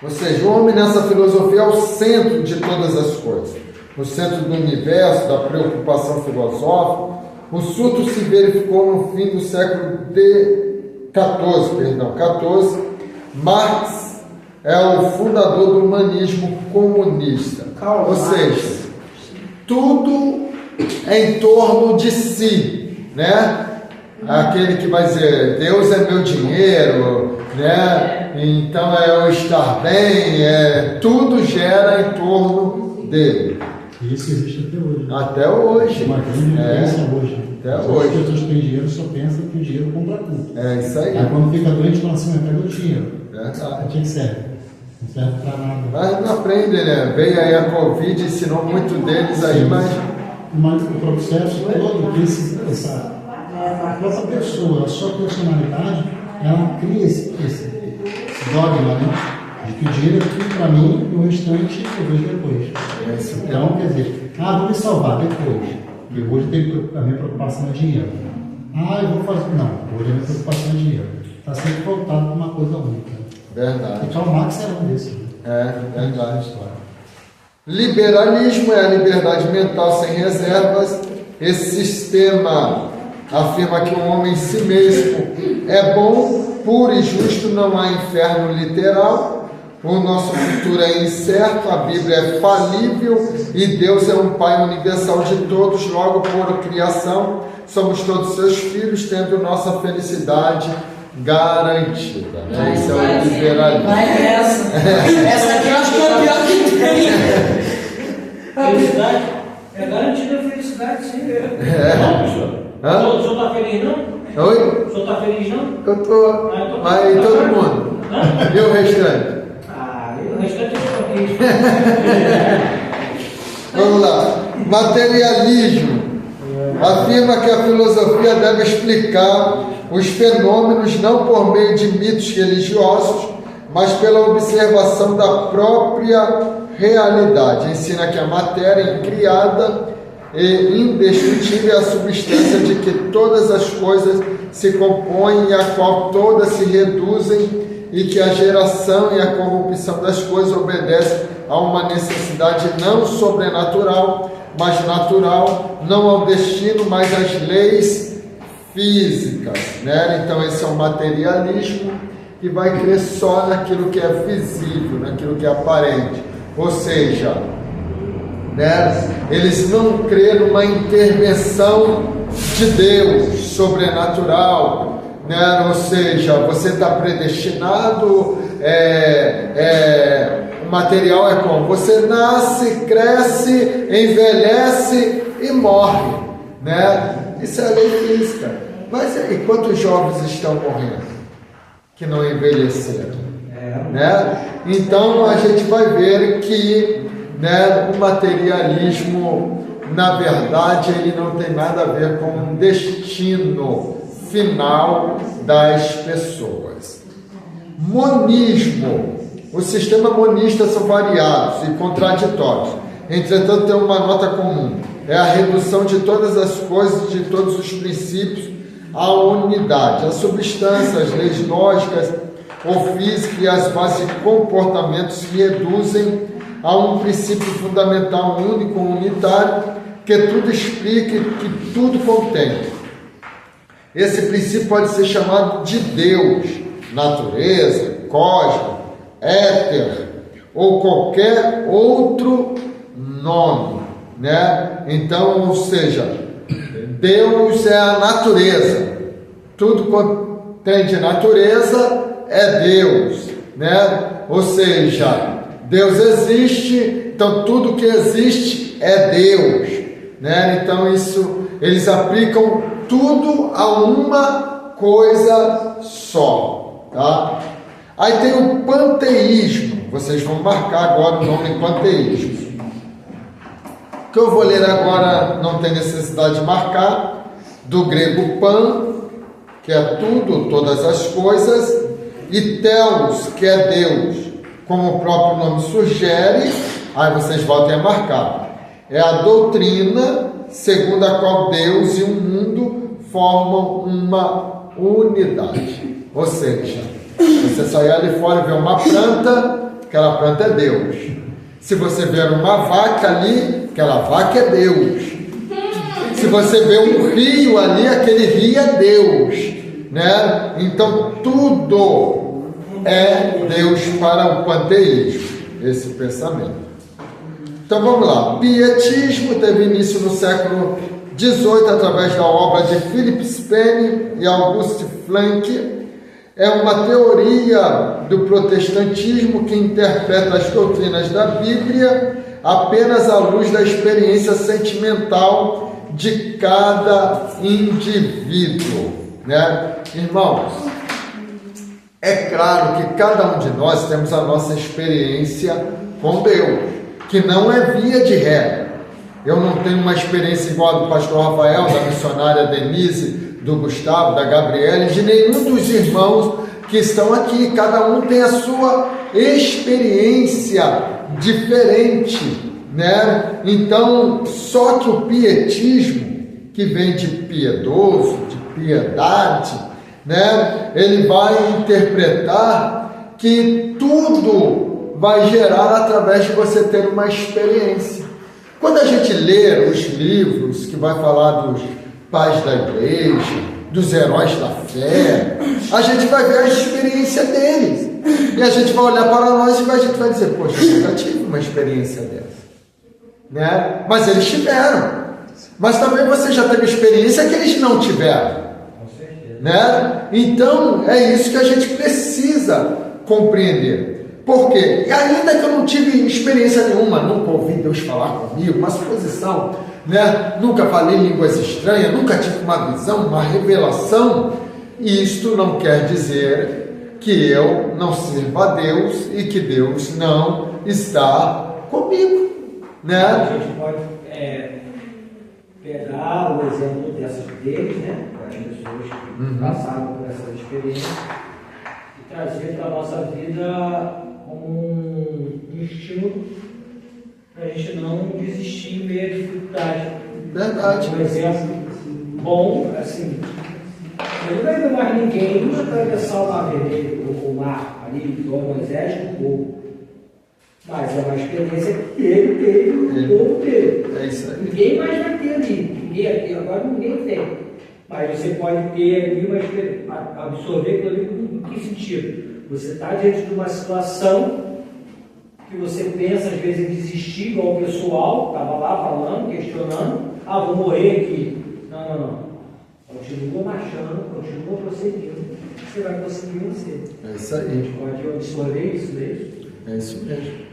Ou seja, o homem nessa filosofia é o centro de todas as coisas. O centro do universo, da preocupação filosófica. O surto se verificou no fim do século XIV. Marx é o fundador do humanismo comunista. Ou seja, tudo é em torno de si, né? Aquele que vai dizer, Deus é meu dinheiro, né? Então é eu estar bem, tudo gera em torno dele. E isso existe Até até hoje. hoje. Uma grande diferença hoje. Até As hoje. pessoas que têm dinheiro só pensam que o dinheiro compra tudo. É isso aí. Aí quando fica doente, fala assim, mas pega o dinheiro. Verdade. Pra que serve? Não serve pra nada. Mas não aprende, né? Veio aí a Covid, ensinou muito deles aí, mas o processo todo, a própria pessoa, a sua personalidade, ela cria esse dogma, né? De que o dinheiro é tudo para mim e o restante eu vejo depois. Então, quer dizer, vou me salvar depois. E hoje a minha preocupação é dinheiro. Eu vou fazer. Não, hoje a minha preocupação é dinheiro. Está sempre voltado para uma coisa única. Verdade. Então o Marx era um desses. Verdade. Liberalismo é a liberdade mental sem reservas. Esse sistema afirma que o homem em si mesmo é bom, puro e justo, não há inferno literal. O nosso futuro é incerto, a Bíblia é falível e Deus é um Pai universal de todos, logo por criação, somos todos seus filhos, tendo nossa felicidade garantida. Né? Isso é o liberalismo. Essa aqui eu acho que é a pior que tem. Felicidade? É garantida a felicidade, sim. Hã? O senhor está feliz, não? Oi? O senhor está feliz, não? Eu tô. Mas todo mundo. E o restante? O restante eu estou Vamos lá. Materialismo afirma que a filosofia deve explicar os fenômenos não por meio de mitos religiosos, mas pela observação da própria realidade. Ensina que a matéria incriada e indestrutível é a substância de que todas as coisas se compõem e a qual todas se reduzem, e que a geração e a corrupção das coisas obedecem a uma necessidade não sobrenatural, mas natural, não ao destino, mas às leis físicas, né? Então esse é o materialismo, que vai crer só naquilo que é visível, naquilo que é aparente, ou seja, né? Eles não crêem numa intervenção de Deus sobrenatural, né? Ou seja, você está predestinado, o material é como? Você nasce, cresce, envelhece e morre, né? Isso é a lei física. Mas e quantos jovens estão morrendo que não envelheceram? Né? Então a gente vai ver que, né, o materialismo, na verdade, ele não tem nada a ver com um destino final das pessoas. Monismo. Os sistemas monistas são variados e contraditórios. Entretanto, tem uma nota comum. É a redução de todas as coisas, de todos os princípios, à unidade. As substâncias, as leis lógicas ou físicas e as bases de comportamento se reduzem a um princípio fundamental único, unitário, que tudo explica e que tudo contém. Esse princípio pode ser chamado de Deus, natureza, cosmos, éter ou qualquer outro nome, né? Então, ou seja, Deus é a natureza. Tudo quanto tem de natureza é Deus, né? Ou seja, Deus existe, então tudo que existe é Deus, né? Então isso, eles aplicam tudo a uma coisa só, tá? Aí tem o panteísmo. Vocês vão marcar agora o nome panteísmo. O que eu vou ler agora não tem necessidade de marcar. Do grego pan, que é tudo, todas as coisas, e telos, que é Deus, como o próprio nome sugere. Aí vocês voltem a marcar. É a doutrina segundo a qual Deus e o mundo formam uma unidade. Ou seja, você sair ali fora e ver uma planta, aquela planta é Deus. Se você ver uma vaca ali, aquela vaca é Deus. Se você vê um rio ali, aquele rio é Deus, né? Então tudo é Deus para o panteísmo, esse pensamento. Então vamos lá. Pietismo teve início no século XVIII através da obra de Philip Spener e Auguste Flank. É uma teoria do protestantismo que interpreta as doutrinas da Bíblia apenas à luz da experiência sentimental de cada indivíduo, né? Irmãos, é claro que cada um de nós temos a nossa experiência com Deus, que não é via de regra, Eu não tenho uma experiência igual a do pastor Rafael, da missionária Denise, do Gustavo, da Gabriela, de nenhum dos irmãos que estão aqui. Cada um tem a sua experiência diferente, né? Então, só que o pietismo, que vem de piedoso, de piedade, né? Ele vai interpretar que tudo vai gerar através de você ter uma experiência. Quando a gente lê os livros que vai falar dos pais da igreja, dos heróis da fé, a gente vai ver a experiência deles. E a gente vai olhar para nós e a gente vai dizer, poxa, eu já tive uma experiência dessa, né? Mas eles tiveram. Mas também você já teve experiência que eles não tiveram, né? Então, é isso que a gente precisa compreender. Por quê? E ainda que eu não tive experiência nenhuma, nunca ouvi Deus falar comigo, uma suposição, né? Nunca falei línguas estranhas, nunca tive uma visão, uma revelação, isto não quer dizer que eu não sirva a Deus e que Deus não está comigo, né? A gente pode pegar o exemplo deles, né? As pessoas que passaram por essas experiências e trazer para a nossa vida como um estímulo para a gente não desistir em meio à dificuldade. Verdade. Um exemplo bom, assim, eu não vai ver mais ninguém atravessar o mar vermelho, o mar ali, igual Moisés com o povo. Mas é uma experiência que ele teve, o povo teve. É isso aí. Ninguém mais vai ter ali. Agora ninguém tem. Mas você pode ter ali uma experiência, absorver aquilo ali em que sentido? Você está diante de uma situação que você pensa às vezes em desistir, igual o pessoal estava lá falando, questionando, vou morrer aqui. Não. Continua marchando, continua procedendo, você vai conseguir vencer. É isso aí. A gente pode absorver isso mesmo. É isso mesmo.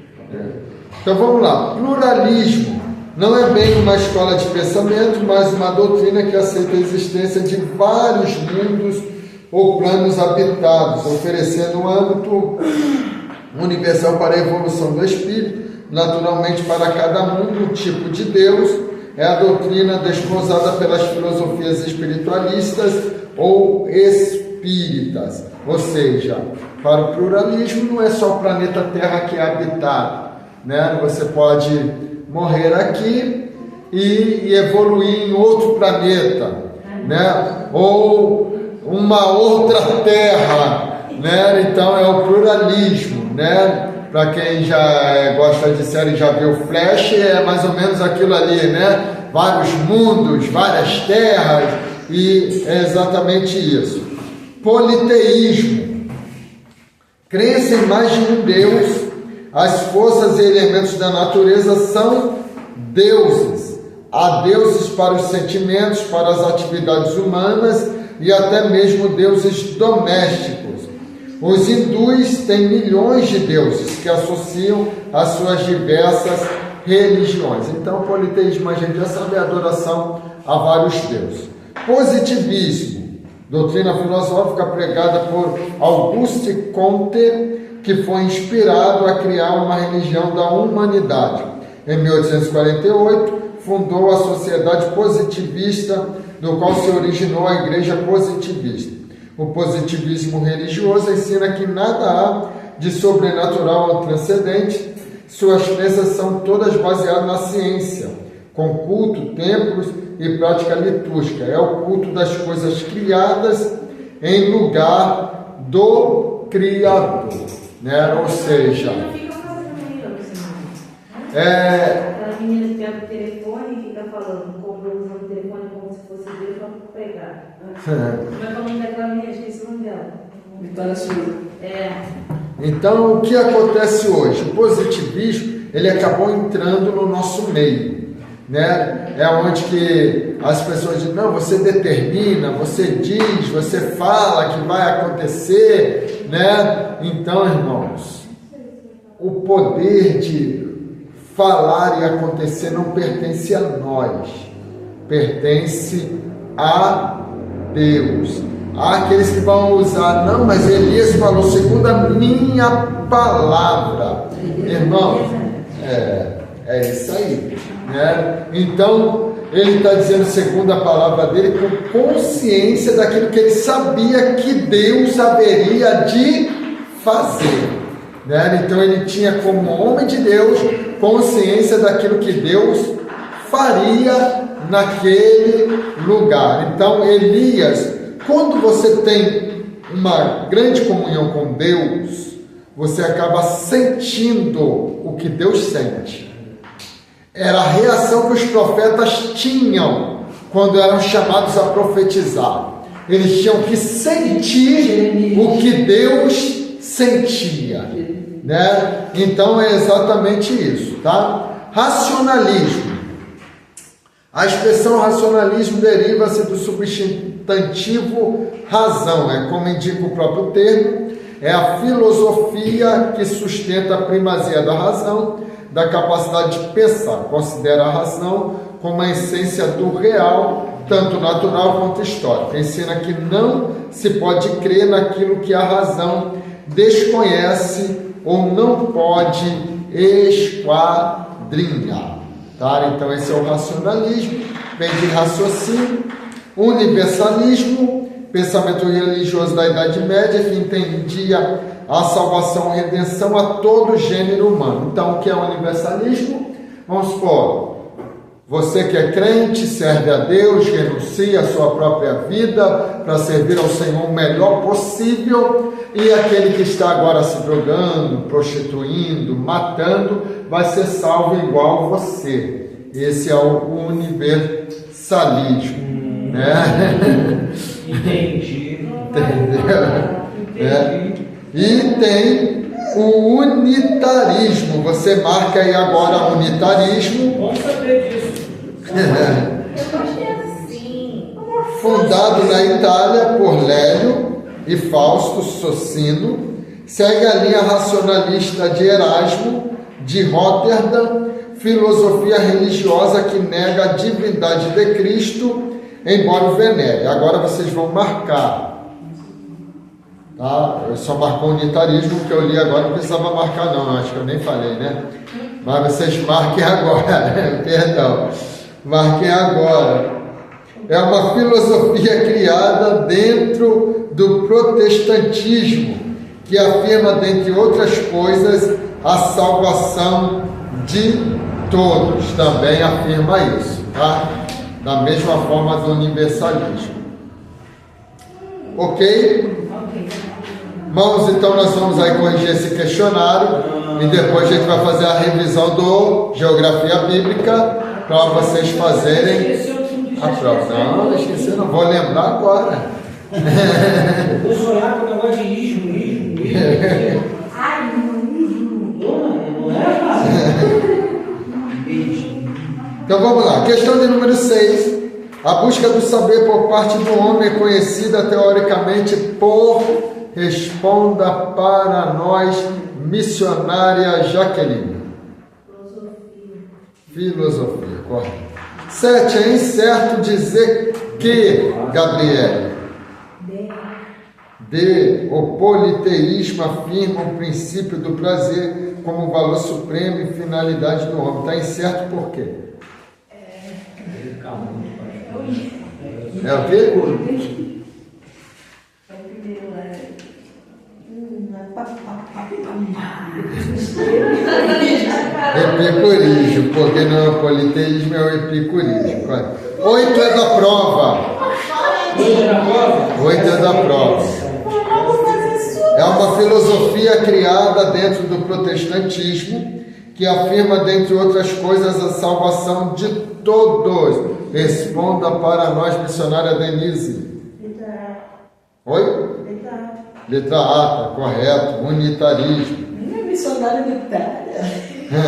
Então vamos lá. Pluralismo não é bem uma escola de pensamento, mas uma doutrina que aceita a existência de vários mundos ou planos habitados, oferecendo um âmbito universal para a evolução do espírito, naturalmente para cada mundo, um tipo de Deus. É a doutrina desposada pelas filosofias espiritualistas ou espíritas. Ou seja, para o pluralismo não é só o planeta Terra que é habitado, né? Você pode morrer aqui e evoluir em outro planeta, né? Ou uma outra terra, né? Então é o pluralismo, né? Para quem já gosta de série, já viu Flash, é mais ou menos aquilo ali, né? Vários mundos, várias terras, e é exatamente isso. Politeísmo, crença em mais de um Deus. As forças e elementos da natureza são deuses. Há deuses para os sentimentos, para as atividades humanas e até mesmo deuses domésticos. Os hindus têm milhões de deuses que associam às suas diversas religiões. Então, o politeísmo, a gente já sabe, é a adoração a vários deuses. Positivismo, doutrina filosófica pregada por Auguste Comte, que foi inspirado a criar uma religião da humanidade. Em 1848, fundou a Sociedade Positivista, do qual se originou a Igreja Positivista. O positivismo religioso ensina que nada há de sobrenatural ou transcendente. Suas crenças são todas baseadas na ciência, com culto, templos e prática litúrgica. É o culto das coisas criadas em lugar do Criador, né? Ou seja, aquela menina que pega o telefone e fica falando, usando o telefone como se fosse Deus para pregar. Como é que é o nome daquela menina? Esqueci o nome dela. Vitória Silva. Então, o que acontece hoje? O positivismo, ele acabou entrando no nosso meio, né? É onde que as pessoas dizem, não, você determina, você diz, você fala que vai acontecer, né? Então, irmãos, o poder de falar e acontecer não pertence a nós, pertence a Deus. Há aqueles que vão usar, não, mas Elias falou segundo a minha palavra. Irmão, é isso aí. né? Então, ele está dizendo, segundo a palavra dele, com consciência daquilo que ele sabia que Deus haveria de fazer, né? Então, ele tinha, como homem de Deus, consciência daquilo que Deus faria naquele lugar. Então, Elias, quando você tem uma grande comunhão com Deus, você acaba sentindo o que Deus sente. Era a reação que os profetas tinham quando eram chamados a profetizar. Eles tinham que sentir o que Deus sentia, né? Então é exatamente isso, tá? Racionalismo. A expressão racionalismo deriva-se do substantivo razão, como indica o próprio termo, é a filosofia que sustenta a primazia da razão, da capacidade de pensar, considera a razão como a essência do real, tanto natural quanto histórico. Ensina que não se pode crer naquilo que a razão desconhece ou não pode esquadrinhar. Tá? Então esse é o racionalismo, vem de raciocínio. Universalismo, pensamento religioso da Idade Média que entendia a salvação e redenção a todo gênero humano. Então, o que é o universalismo? Vamos supor, você que é crente, serve a Deus, renuncia a sua própria vida para servir ao Senhor o melhor possível, e aquele que está agora se drogando, prostituindo, matando, vai ser salvo igual você. Esse é o universalismo, né? Entendi. Entendeu? Entendi. E tem o unitarismo. Você marca aí agora unitarismo. Vamos saber disso. Eu gostei assim. Fundado na Itália por Lélio e Fausto Socino, segue a linha racionalista de Erasmo de Roterdã, filosofia religiosa que nega a divindade de Cristo, embora o venere. Agora vocês vão marcar. Tá? Eu só marcou o unitarismo, que eu li agora, não precisava marcar não, acho que eu nem falei, né? Mas vocês marquem agora, perdão, marquem agora. É uma filosofia criada dentro do protestantismo, que afirma, dentre outras coisas, a salvação de todos. Também afirma isso, tá? Da mesma forma do universalismo. Ok? Irmãos, então nós vamos aí corrigir esse questionário e depois a gente vai fazer a revisão do Geografia Bíblica para vocês fazerem a prova. Não, esqueci, não vou lembrar agora. Eu sonhar com o negócio de ismo. Ai, Não é fácil. Então vamos lá, questão de número 6. A busca do saber por parte do homem é conhecida teoricamente por responda para nós, missionária Jaqueline. Filosofia, correto. 7. É incerto dizer que, Gabriel. D. O politeísmo afirma o princípio do prazer como valor supremo e finalidade do homem. Está incerto por quê? É o quê? Epicurismo, porque não é o politeísmo, é o epicurismo. 8 é da prova. 8 é da prova. É uma filosofia criada dentro do protestantismo que afirma, dentre outras coisas, a salvação de todos. Responda para nós, missionária Denise. Oi? Letra A, tá correto. Unitarismo. Minha missionária de Itália. 9.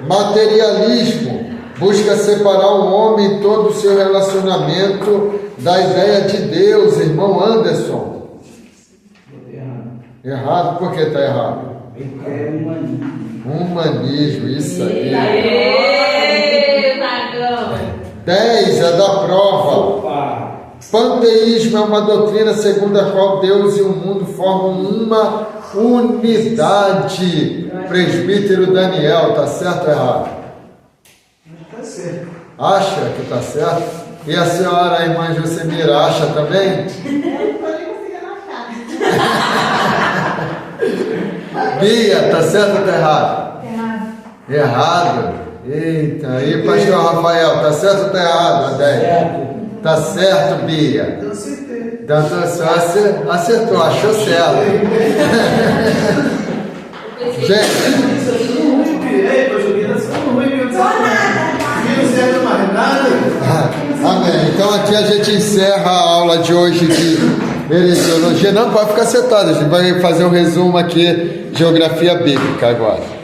Materialismo. Busca separar o homem e todo o seu relacionamento da ideia de Deus, irmão Anderson. Errado? Por que está errado? É Humanismo, isso aí. Aê, Magão. 10 é da prova. Opa! Panteísmo é uma doutrina segundo a qual Deus e o mundo formam uma unidade. Presbítero Daniel, tá certo ou errado? tá certo. Acha que está certo? E a senhora, a irmã Josemira, acha também? Eu não tô nem conseguindo achar. Bia, está certo ou está errado? Errado. Errado? Eita, e pastor Rafael, está certo ou está errado, Adélio? Certo. Está certo, Bia? Eu acertei. Então você acertou, achou certo. Gente, Isso é tudo ruim, pirei, pra Juliana, isso é tudo ruim, meu Deus. Não serve mais nada. amém. Então aqui a gente encerra a aula de hoje de heresiologia. Não, pode ficar sentado, a gente vai fazer um resumo aqui, geografia bíblica agora.